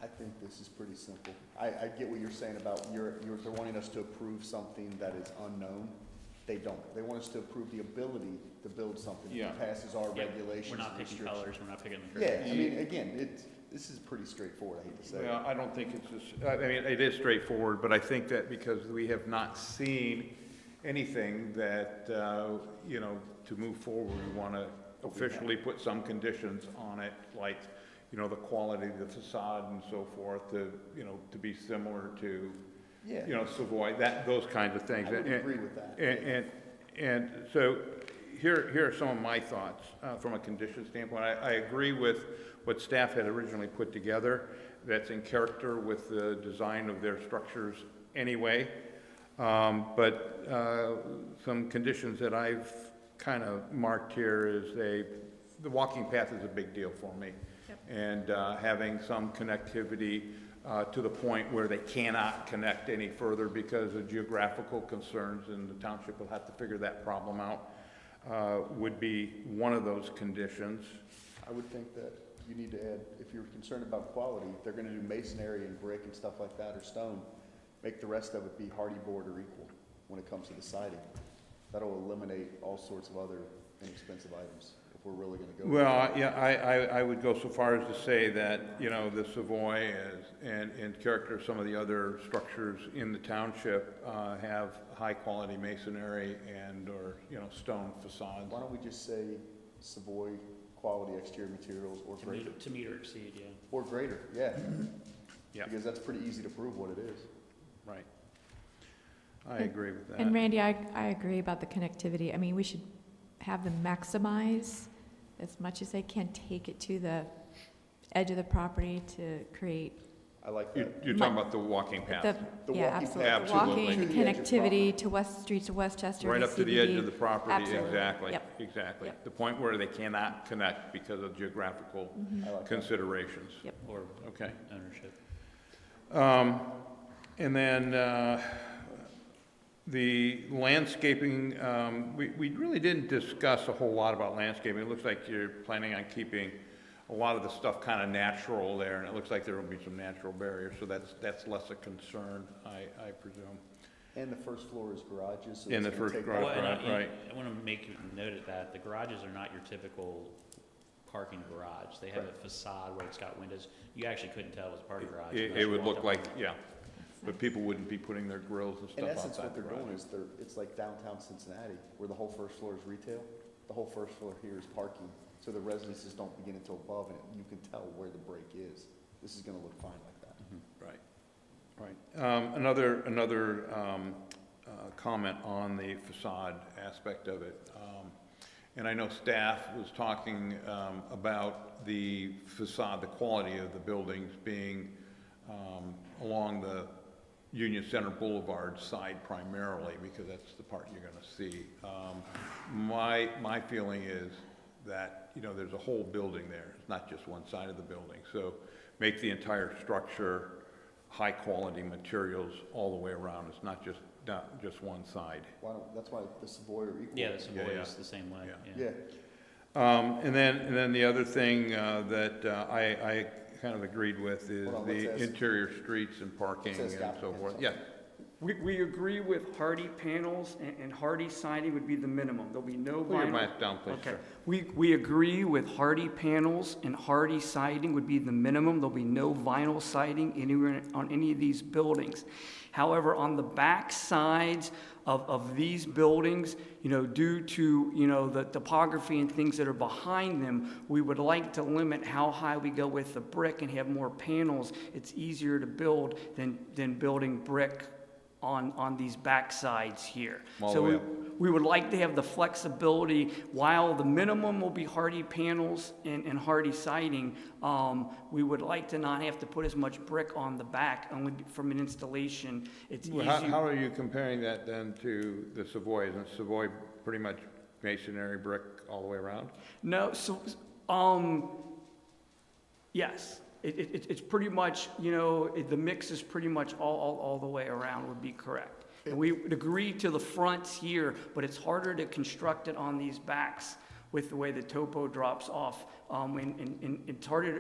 I think this is pretty simple. I get what you're saying about they're wanting us to approve something that is unknown. They don't. They want us to approve the ability to build something
Yeah.
that passes our
Yeah,
regulations.
We're not
and
picking
restrictions.
colors, we're not picking materials.
Yeah, I mean, again, this is pretty straightforward, I hate to say it.
Well, I don't think it's, I mean, it is straightforward, but I think that because we have not seen anything that, you know, to move forward, we want to officially put some conditions on it, like, you know, the quality of the facade and so forth, to, you know, to be similar to,
Yeah.
you know, Savoy, those kinds of things.
I would agree with that.
And so here are some of my thoughts from a condition standpoint. I agree with what staff had originally put together. That's in character with the design of their structures anyway. But some conditions that I've kind of marked here is the walking path is a big deal for me.
Yep.
And having some connectivity to the point where they cannot connect any further because of geographical concerns, and the township will have to figure that problem out, would be one of those conditions.
I would think that you need to add, if you're concerned about quality, if they're gonna do masonry and brick and stuff like that, or stone, make the rest of it be hardy board or equal when it comes to the siding. That'll eliminate all sorts of other inexpensive items, if we're really gonna go.
Well, yeah, I would go so far as to say that, you know, the Savoy and in character some of the other structures in the township have high-quality masonry and, or, you know, stone facades.
Why don't we just say Savoy quality exterior materials or greater?
To meet or exceed, yeah.
Or greater, yeah.
Yeah.
Because that's pretty easy to prove what it is.
Right. I agree with that.
And Randy, I agree about the connectivity. I mean, we should have them maximize as much as they can, take it to the edge of the property to create
I like
You're
that.
you're talking about the walking path,
The
yeah,
walking
absolutely.
path.
The walking,
Absolutely.
the
To the edge of
connectivity to West Streets of Westchester.
right up to the edge of the
CBD.
property,
Absolutely.
exactly,
Yep.
exactly.
Yep.
The point where they cannot connect because of geographical
Mhm.
I like that.
considerations.
Yep.
Or
Okay.
ownership.
And then the landscaping, we really didn't discuss a whole lot about landscaping. It looks like you're planning on keeping a lot of the stuff kind of natural there, and it looks like there will be some natural barriers, so that's less a concern, I presume.
And the first floor is garages. So
In
it's
the
gonna
first
take
garage,
up-
Well, and
right.
I want to make note of that, the garages are not your typical parking garage. They have a facade where it's got windows. You actually couldn't tell it was a parking garage. unless
It
you
would
walked
look
up
like,
on it.
yeah, but people wouldn't be putting their grills and
In
stuff
essence, what
outside the
they're doing
garage.
is it's like downtown Cincinnati, where the whole first floor is retail. The whole first floor here is parking, so the residences don't begin until above, and you can tell where the break is. This is gonna look fine like that.
Right, right. Another comment on the facade aspect of it. And I know staff was talking about the facade, the quality of the buildings being along the Union Center Boulevard side primarily, because that's the part you're gonna see. My feeling is that, you know, there's a whole building there. It's not just one side of the building. So make the entire structure high-quality materials all the way around. It's not just just one side.
That's why the Savoy are equal.
Yeah, the Savoy
yeah.
is the same way,
Yeah.
Yeah,
And then the other thing that I kind of agreed with is
Hold on, what
the
says-
interior streets and parking and
says
so
applicant
forth.
something?
Yeah,
We agree with hardy panels and hardy siding would be the minimum. There'll be no
pull your
vinyl.
mic down, please,
Okay,
sir.
we agree with hardy panels and hardy siding would be the minimum. There'll be no vinyl siding anywhere on any of these buildings. However, on the back sides of these buildings, due to, the topography and things that are behind them, we would like to limit how high we go with the brick and have more panels. It's easier to build than building brick on these back sides here.
All
So
the way
we would like to have the flexibility, while the minimum will be hardy panels and hardy siding, we would like to not have to put as much brick on the back, only from an installation, it's
Well,
easier.
how are you comparing that then to the Savoy? Isn't Savoy pretty much masonry brick all the way around?
No, so, yes, it's pretty much, the mix is pretty much all the way around would be correct. And we would agree to the fronts here, but it's harder to construct it on these backs with the way the topo drops off. And it's harder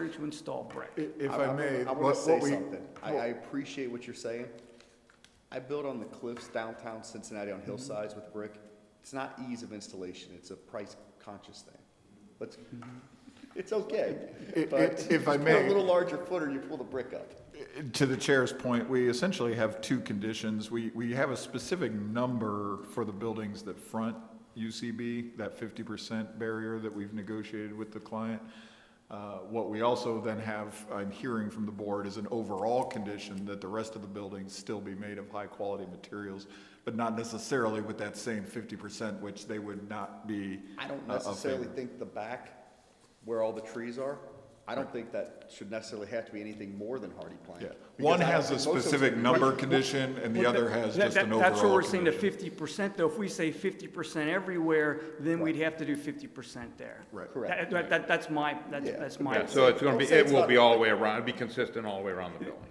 to install brick.
If I may,
I want to say something. I appreciate what you're saying. I built on the cliffs downtown Cincinnati on hillsides with brick. It's not ease of installation, it's a price conscious thing. But it's okay. But
if I
just
may-
put a little larger footer, you pull the brick up.
To the chair's point, we essentially have two conditions. We have a specific number for the buildings that front UCB, that 50% barrier that we've negotiated with the client. What we also then have, I'm hearing from the board, is an overall condition that the rest of the buildings still be made of high-quality materials, but not necessarily with that same 50%, which they would not be.
I don't
a
necessarily
favor.
think the back, where all the trees are, I don't think that should necessarily have to be anything more than hardy plank.
Yeah.
Because
One
I don't
has a
think most of those
specific
are-
number condition, and the other has just an overall
That's what we're saying, the
condition.
50%, though, if we say 50% everywhere, then we'd have to do 50% there.
Right.
Correct.
That's my,
Yeah.
that's my.
Yeah, so it's gonna be,
Don't say
it
it's
will
not-
be all the way around, it'll be consistent all the way around the building.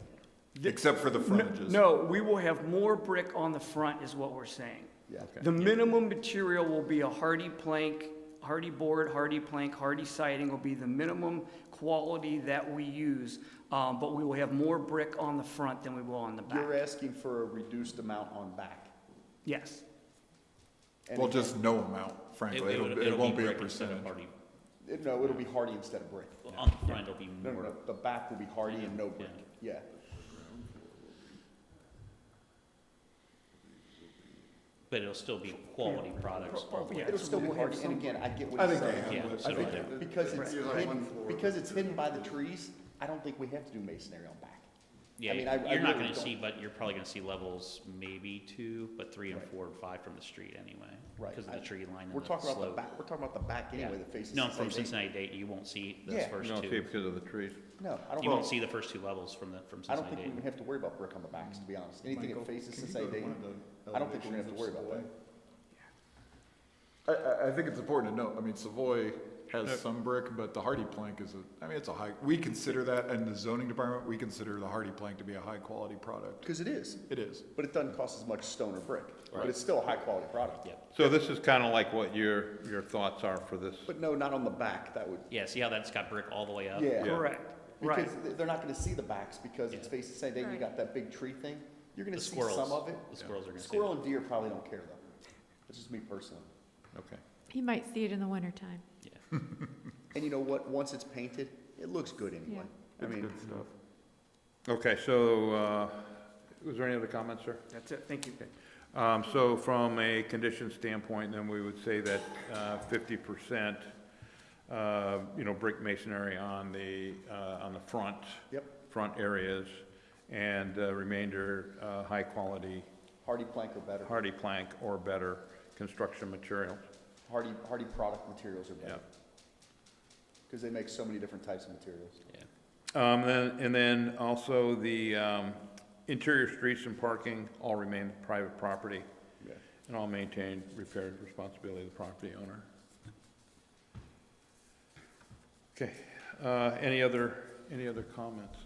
Except for the frontages.
No, we will have more brick on the front, is what we're saying.
Yeah.
The minimum material will be a hardy plank, hardy board, hardy plank, hardy siding will be the minimum quality that we use, but we will have more brick on the front than we will on the back.
You're asking for a reduced amount on back.
Yes.
And
Well,
again,
just no amount, frankly. It won't be a
brick instead of
percentage.
hardy.
No, it'll be hardy instead of brick.
Well, on the front, it'll be
No,
more.
no, the back will be hardy and no brick, yeah.
But it'll still be quality products.
Yeah.
It'll still be hardy, and again, I get what
I
you're
think they
saying.
have
Yeah,
it.
so
I think
do I.
Because it's hidden by the trees, I don't think we have to do masonry on back.
Yeah,
I mean, I
you're not
really
gonna
don't.
see, but you're probably gonna see levels maybe 2, but 3 and
Right.
4 and 5 from the street anyway.
Right.
Because of the tree line and
We're
the
talking about the
slope.
back, we're talking about the back anyway
Yeah.
that faces.
No, from
Cincinnati.
Cincinnati Dayton, you won't see those
Yeah.
first
You don't see it
two.
because of the trees.
No, I don't.
You won't see the first 2 levels from
I
Cincinnati
don't think we
Dayton.
even have to worry about brick on the backs, to be honest. Anything that faces
Can you
Cincinnati
go to one
Dayton,
of the
I don't think we're gonna have to worry
elevations
about
of
that.
Savoy? I think it's important to note, I mean, Savoy has some brick, but the hardy plank is it's a high, we consider that, in the zoning department, we consider the hardy plank to be a high-quality product.
Because it is,
It is.
but it doesn't cost as much stone or brick, but
Right.
it's still a high-quality product.
Yeah.
So this is kind of like what your thoughts are for this.
But no, not on the back, that would,
Yeah, see how that's got brick all the way up?
yeah.
Correct, right.
Because they're not gonna see the backs, because it's
Yeah.
facing Cincinnati Dayton, you
Right.
got that big tree thing. You're gonna
The
see
squirrels.
some of it.
The squirrels are gonna see
Squirrel
it.
and deer probably don't care though. That's just me personally.
Okay.
He might see it in the wintertime.
And you know what? Once it's painted, it looks good anyway. I
It's
mean,
good stuff.
Okay, so, was there any other comments, sir?
That's it, thank you.
So from a condition standpoint, then we would say that 50%, brick masonry on the front.
Yep.
Front areas, and remainder, high-quality
hardy plank or better.
hardy plank or better construction materials.
Hardy product materials are
Yeah.
better. Because they make so many different types of materials.
Yeah.
And then also the interior streets and parking all remain private property
Yeah.
and all maintained, repaired responsibility of the property owner. Okay, any other comments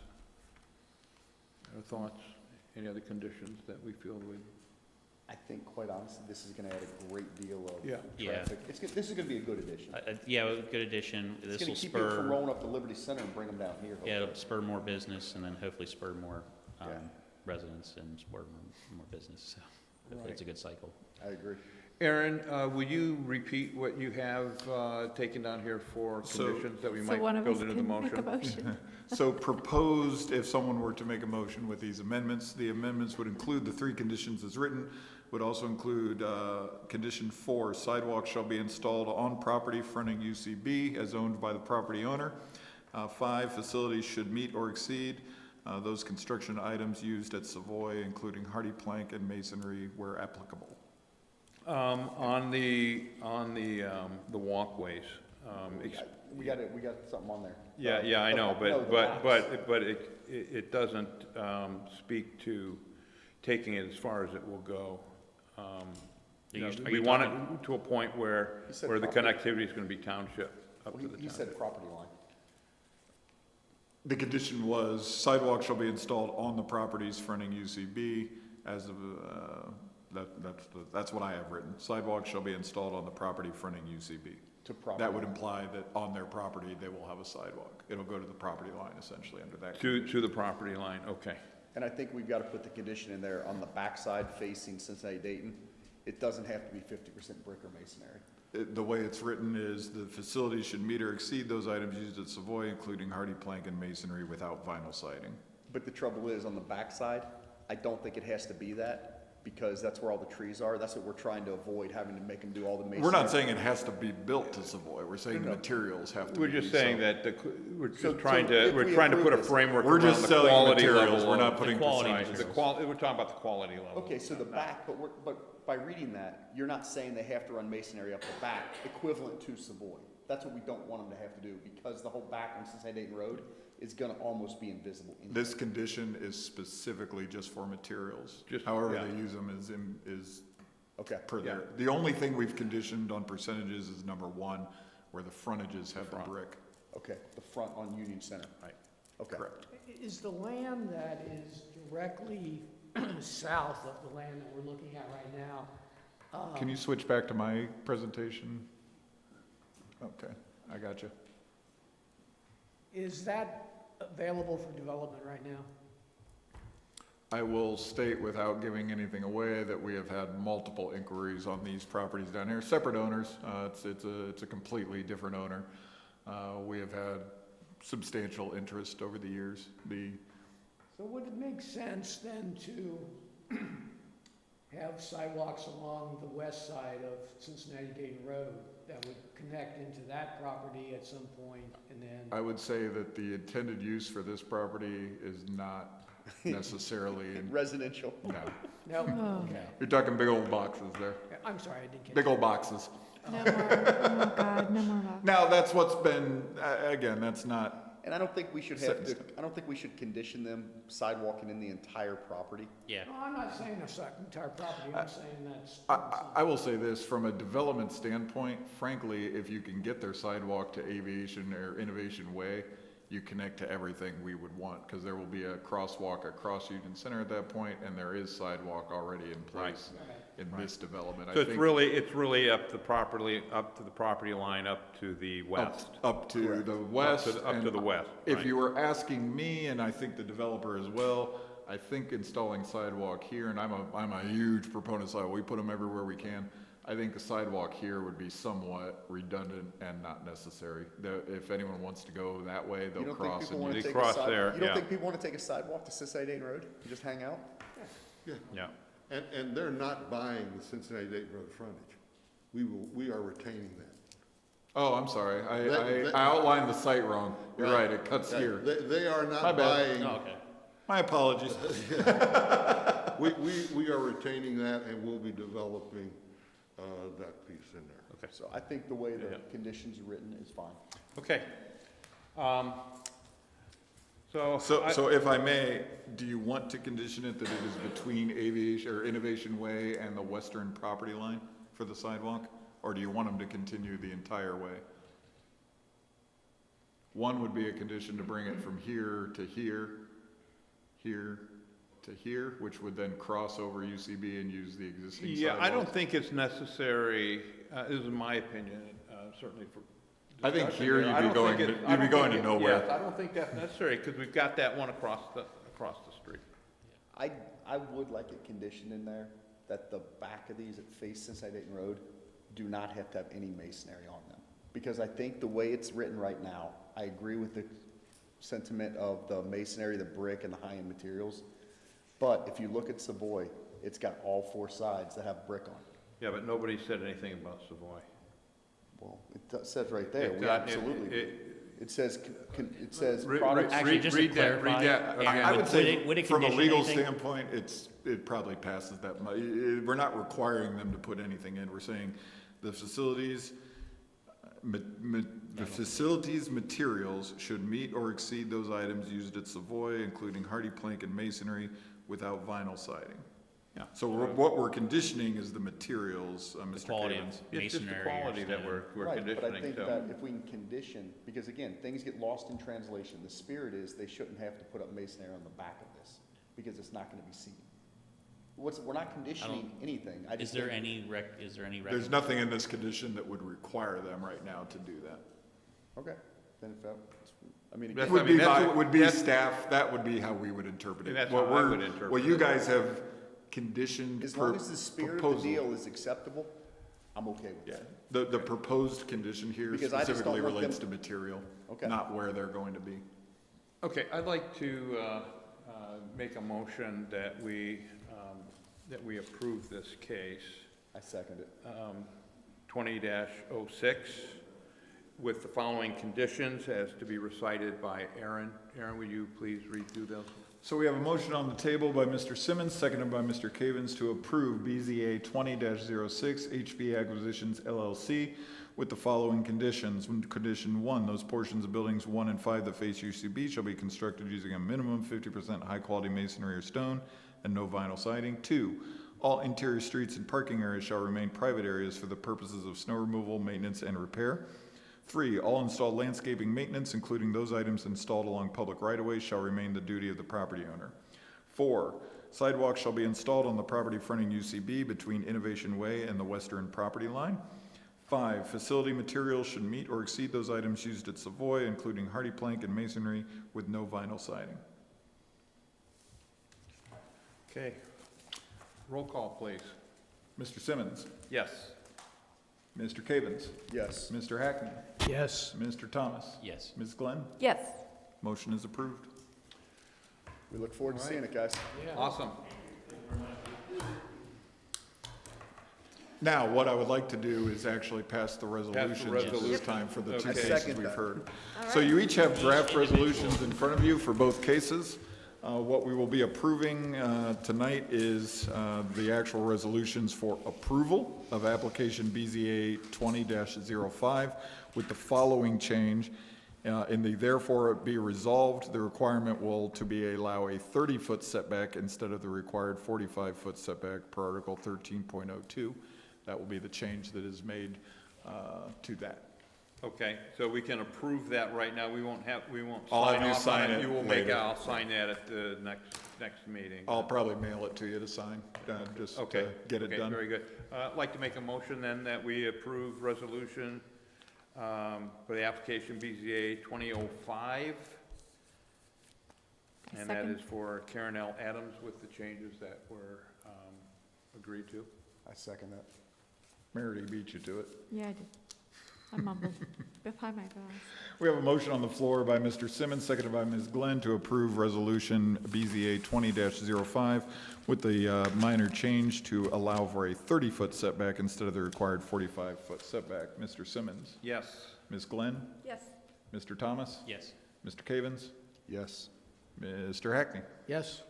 or thoughts? Any other conditions that we feel would
I think, quite honestly, this is gonna add a great deal of
Yeah.
traffic. This is gonna be a good addition.
Yeah, a good addition.
It's
This
gonna
will
keep people from
spur,
rolling up to Liberty Center and bring them down here.
yeah,
hopefully.
it'll spur more business and then hopefully spur more
Yeah.
residents and spur more business. So hopefully it's a good cycle.
I agree.
Aaron, will you repeat what you have taken down here for
So-
conditions that we
So
might
one of
build
us
into the
can make a
motion?
motion.
So proposed, if someone were to make a motion with these amendments, the amendments would include the 3 conditions as written, would also include condition 4, sidewalks shall be installed on property fronting UCB as owned by the property owner. 5, facilities should meet or exceed those construction items used at Savoy, including hardy plank and masonry where applicable.
On the walkways,
We got something on there.
yeah, I know,
No,
but it doesn't speak to taking it as far as it will go.
Are you
We want
talking-
it to a point where
He said
the
property.
connectivity is gonna be township, up
Well,
to the
he
township.
said property line.
The condition was sidewalks shall be installed on the properties fronting UCB as of, that's what I have written. Sidewalks shall be installed on the property fronting UCB.
To property.
That would imply that on their property, they will have a sidewalk. It'll go to the property line essentially under that.
To the property line, okay.
And I think we've got to put the condition in there on the backside facing Cincinnati-Dayton. It doesn't have to be 50% brick or masonry.
The way it's written is the facility should meet or exceed those items used at Savoy, including hardy plank and masonry without vinyl siding.
But the trouble is, on the backside, I don't think it has to be that, because that's where all the trees are. That's what we're trying to avoid, having to make them do all the masonry.
We're not saying it has to be built to Savoy. We're saying the
No.
materials have to be.
We're just saying
so-
that we're
So-
just trying
so if
to, we're
we
trying to put a
approve this-
framework
We're
around
just
the
selling
quality
materials.
level.
We're
of-
not putting
quality
precise.
materials.
we're talking about the quality level.
Okay, so the back, but by reading that, you're not saying they have to run masonry up the back, equivalent to Savoy. That's what we don't want them to have to do, because the whole back on Cincinnati-Dayton Road is gonna almost be invisible. anyway.
This condition is specifically just for materials.
Just-
However
yeah.
they use them is
Okay.
per
Yeah.
their. The only thing we've conditioned on percentages is number 1, where the frontages have the
front.
brick.
Okay, the front on Union Center.
Right.
Okay.
Correct.
Is the land that is directly south of the land that we're looking at right now?
Can you switch back to my presentation? Okay, I got you.
Is that available for development right now?
I will state without giving anything away that we have had multiple inquiries on these properties down here, separate owners. It's a completely different owner. We have had substantial interest over the years.
So would it make sense then to have sidewalks along the west side of Cincinnati-Dayton Road that would connect into that property at some point, and then?
I would say that the intended use for this property is not necessarily in,
Residential.
no.
No?
Oh.
Okay.
You're talking big old boxes there,
I'm sorry, I didn't catch
big
that.
old boxes.
No more, oh God, no more box.
Now, that's what's been, again, that's not,
And I don't think we should
Set
have
in
to, I don't think we should condition them sidewalking in the entire property.
Yeah.
No, I'm not saying the entire property, I'm saying that's.
I will say this, from a development standpoint, frankly, if you can get their sidewalk to Aviation or Innovation Way, you connect to everything we would want, because there will be a crosswalk across Union Center at that point, and there is sidewalk already in place in this development. I
So it's
think
really up to the property line, up to the west.
Up to the west.
Up to the
and
west,
If
right.
you were asking me, and I think the developer as well, I think installing sidewalk here, and I'm a huge proponent of sidewalk, we put them everywhere we can. I think a sidewalk here would be somewhat redundant and not necessary. If anyone wants to go that way,
You
they'll
don't think
cross
people
and
wanna
They
take a
cross
side-
there,
You don't
yeah.
think people wanna take a sidewalk to Cincinnati-Dayton Road and just hang out?
Yeah.
And they're not buying the Cincinnati-Dayton Road frontage. We are retaining that.
Oh, I'm sorry.
That-
I outlined the site wrong. You're
Right.
right, it cuts
That-
here.
They are
My
not
bad.
buying,
Oh, okay.
My apologies.
we are retaining that and we'll be developing that piece in there.
Okay.
So I think the way the
Yeah.
conditions are written is fine.
Okay. So.
So if I may, do you want to condition it that it is between Aviation or Innovation Way and the western property line for the sidewalk? Or do you want them to continue the entire way? One would be a condition to bring it from here to here, here to here, which would then cross over UCB and use the existing
Yeah,
sidewalk?
I don't think it's necessary, this is my opinion, certainly for.
I think
discussion
here
here.
you'd
I
be
don't
going
think
to-
it-
you'd
I
be
don't
going
think
to
it-
nowhere.
Yes, I don't think that's necessary, because we've got that one across the street.
I would like it conditioned in there that the back of these that face Cincinnati Dayton Road do not have to have any masonry on them. Because I think the way it's written right now, I agree with the sentiment of the masonry, the brick, and the high-end materials. But if you look at Savoy, it's got all four sides that have brick on it.
Yeah, but nobody said anything about Savoy.
Well, says right there,
It
we
got-
absolutely,
it-
it says, it says
Re-
products.
re-
Actually, just to
read that- read
clarify,
that again.
I would say,
would it
from a
condition
legal
anything?
standpoint, it probably passes that much. We're not requiring them to put anything in. We're saying the facilities, the facilities materials should meet or exceed those items used at Savoy, including hardy plank and masonry, without vinyl siding.
Yeah.
So what we're conditioning is the materials, Mr.
quality of
Cavens.
It's just the
masonry or
quality that
stone.
we're
Right, but I
conditioning,
think
so.
that if we can condition, because again, things get lost in translation. The spirit is they shouldn't have to put up masonry on the back of this, because it's not gonna be seen. We're not conditioning anything. I
Is
just
there
think-
any
There's nothing in this condition that would require them right now to do that.
Okay, then if that, I mean,
That's-
again,
Would be,
that's what-
would be
that's-
staff, that would be how we would interpret it.
That's
What
how I
we're-
would interpret
What you
it.
guys have conditioned
as
per
long as the spirit of the
proposal.
deal is acceptable, I'm okay with
Yeah,
that.
the proposed condition here
Because I just don't
specifically
want them-
relates to material,
Okay.
not where they're going to be.
Okay, I'd like to make a motion that we approve this case,
I second it.
20-06, with the following conditions as to be recited by Aaron. Aaron, will you please read through those?
So we have a motion on the table by Mr. Simmons, seconded by Mr. Cavens, to approve BZA 20-06 HB Acquisitions LLC with the following conditions. Condition 1, those portions of buildings 1 and 5 that face UCB shall be constructed using a minimum 50% high-quality masonry or stone and no vinyl siding. 2, all interior streets and parking areas shall remain private areas for the purposes of snow removal, maintenance, and repair. 3, all installed landscaping maintenance, including those items installed along public right-of-ways, shall remain the duty of the property owner. 4, sidewalks shall be installed on the property fronting UCB between Innovation Way and the western property line. 5, facility materials should meet or exceed those items used at Savoy, including hardy plank and masonry with no vinyl siding.
Okay. Roll call, please.
Mr. Simmons,
Yes.
Mr. Cavens,
Yes.
Mr. Hackney,
Yes.
Mr. Thomas,
Yes.
Ms. Glenn,
Yes.
motion is approved.
We look forward to seeing it, guys.
Awesome.
Now, what I would like to do is actually pass the resolutions at this
resolution.
time for the two
Okay.
cases
Second
we've
that.
heard. So you each have draft
Each individual.
resolutions in front of you for both cases. What we will be approving tonight is the actual resolutions for approval of application BZA 20-05 with the following change. In the therefore it be resolved, the requirement will to be allow a 30-foot setback instead of the required 45-foot setback per Article 13.02. That will be the change that is made to that.
Okay, so we can approve that right now. We won't
I'll have
sign
you
off on
sign
it.
it
You will make,
later.
I'll sign that at the next meeting.
I'll probably mail it to you to sign, just
Okay.
to get it
Okay,
done.
very good. I'd like to make a motion then that we approve resolution for the application BZA 2005. And that
Second.
is for Karen L. Adams with the changes that were agreed to.
I second that.
Meredith beat you to it.
Yeah, I did. I mumbled behind my back.
We have a motion on the floor by Mr. Simmons, seconded by Ms. Glenn, to approve Resolution BZA 20-05 with the minor change to allow for a 30-foot setback instead of the required 45-foot setback. Mr. Simmons?
Yes.
Ms. Glenn?
Yes.
Mr. Thomas?
Yes.
Mr. Cavens?
Yes.
Mr. Hackney?
Yes.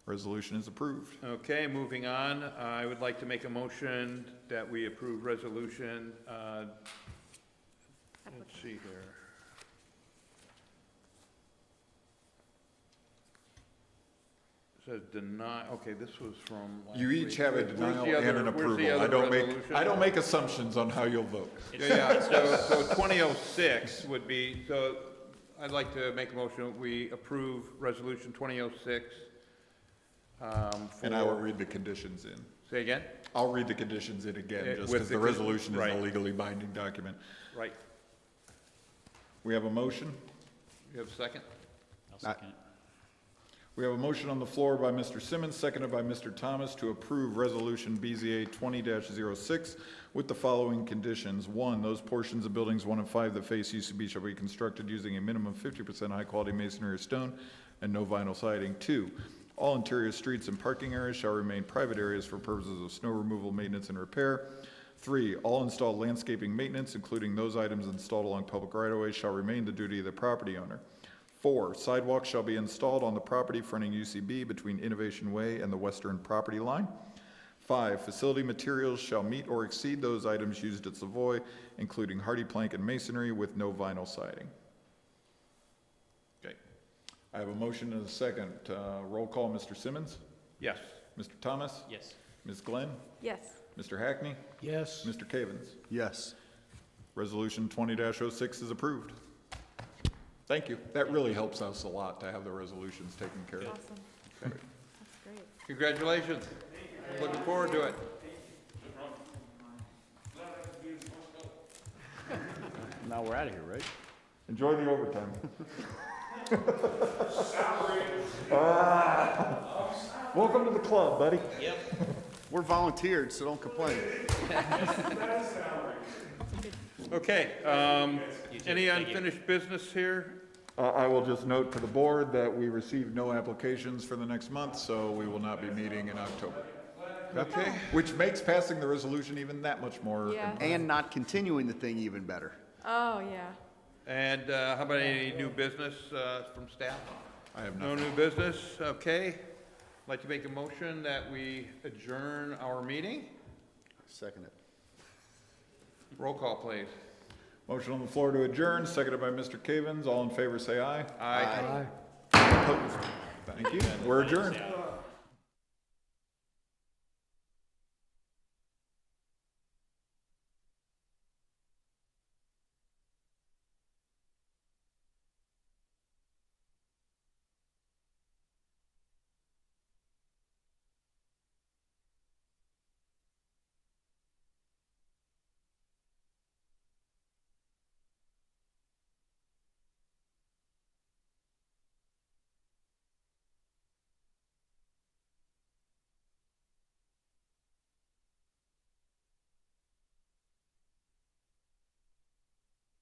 Resolution is approved.
Okay, moving on. I would like to make a motion that we approve resolution, let's see here. It says deny, okay, this was from last
You each
week.
have a
Where's the
denial and
other-
an
where's the
approval. I
other
don't
resolution?
make assumptions on how you'll vote.
Yeah, so 2006 would be, so I'd like to make a motion that we approve resolution 2006
And I will read the conditions in.
Say again?
I'll read the conditions in again, just
With
because
the
the resolution is
right.
a legally binding document.
Right.
We have a motion.
You have a second?
I'll second it.
We have a motion on the floor by Mr. Simmons, seconded by Mr. Thomas, to approve Resolution BZA 20-06 with the following conditions. 1, those portions of buildings 1 and 5 that face UCB shall be constructed using a minimum 50% high-quality masonry or stone and no vinyl siding. 2, all interior streets and parking areas shall remain private areas for purposes of snow removal, maintenance, and repair. 3, all installed landscaping maintenance, including those items installed along public right-of-ways, shall remain the duty of the property owner. 4, sidewalks shall be installed on the property fronting UCB between Innovation Way and the western property line. 5, facility materials shall meet or exceed those items used at Savoy, including hardy plank and masonry with no vinyl siding. Okay. I have a motion and a second. Roll call, Mr. Simmons?
Yes.
Mr. Thomas?
Yes.
Ms. Glenn?
Yes.
Mr. Hackney?
Yes.
Mr. Cavens?
Yes.
Resolution 20-06 is approved. Thank you. That really helps us a lot to have the resolutions taken care of.
Awesome. That's great.
Congratulations. Looking forward to it.
Now we're out of here, right?
Enjoy the overtime. Welcome to the club, buddy.
We're volunteered, so don't complain.
Okay, any unfinished business here?
I will just note to the board that we received no applications for the next month, so we will not be meeting in October.
Okay,
Which makes passing the resolution even that much more.
Yeah.
And not continuing the thing even better.
Oh, yeah.
and how about any new business from staff?
I have
No
nothing.
new business, okay. I'd like to make a motion that we adjourn our meeting.
Second it.
Roll call, please.
Motion on the floor to adjourn, seconded by Mr. Cavens. All in favor, say aye.
Aye.
Opposed? Thank you. We're adjourned.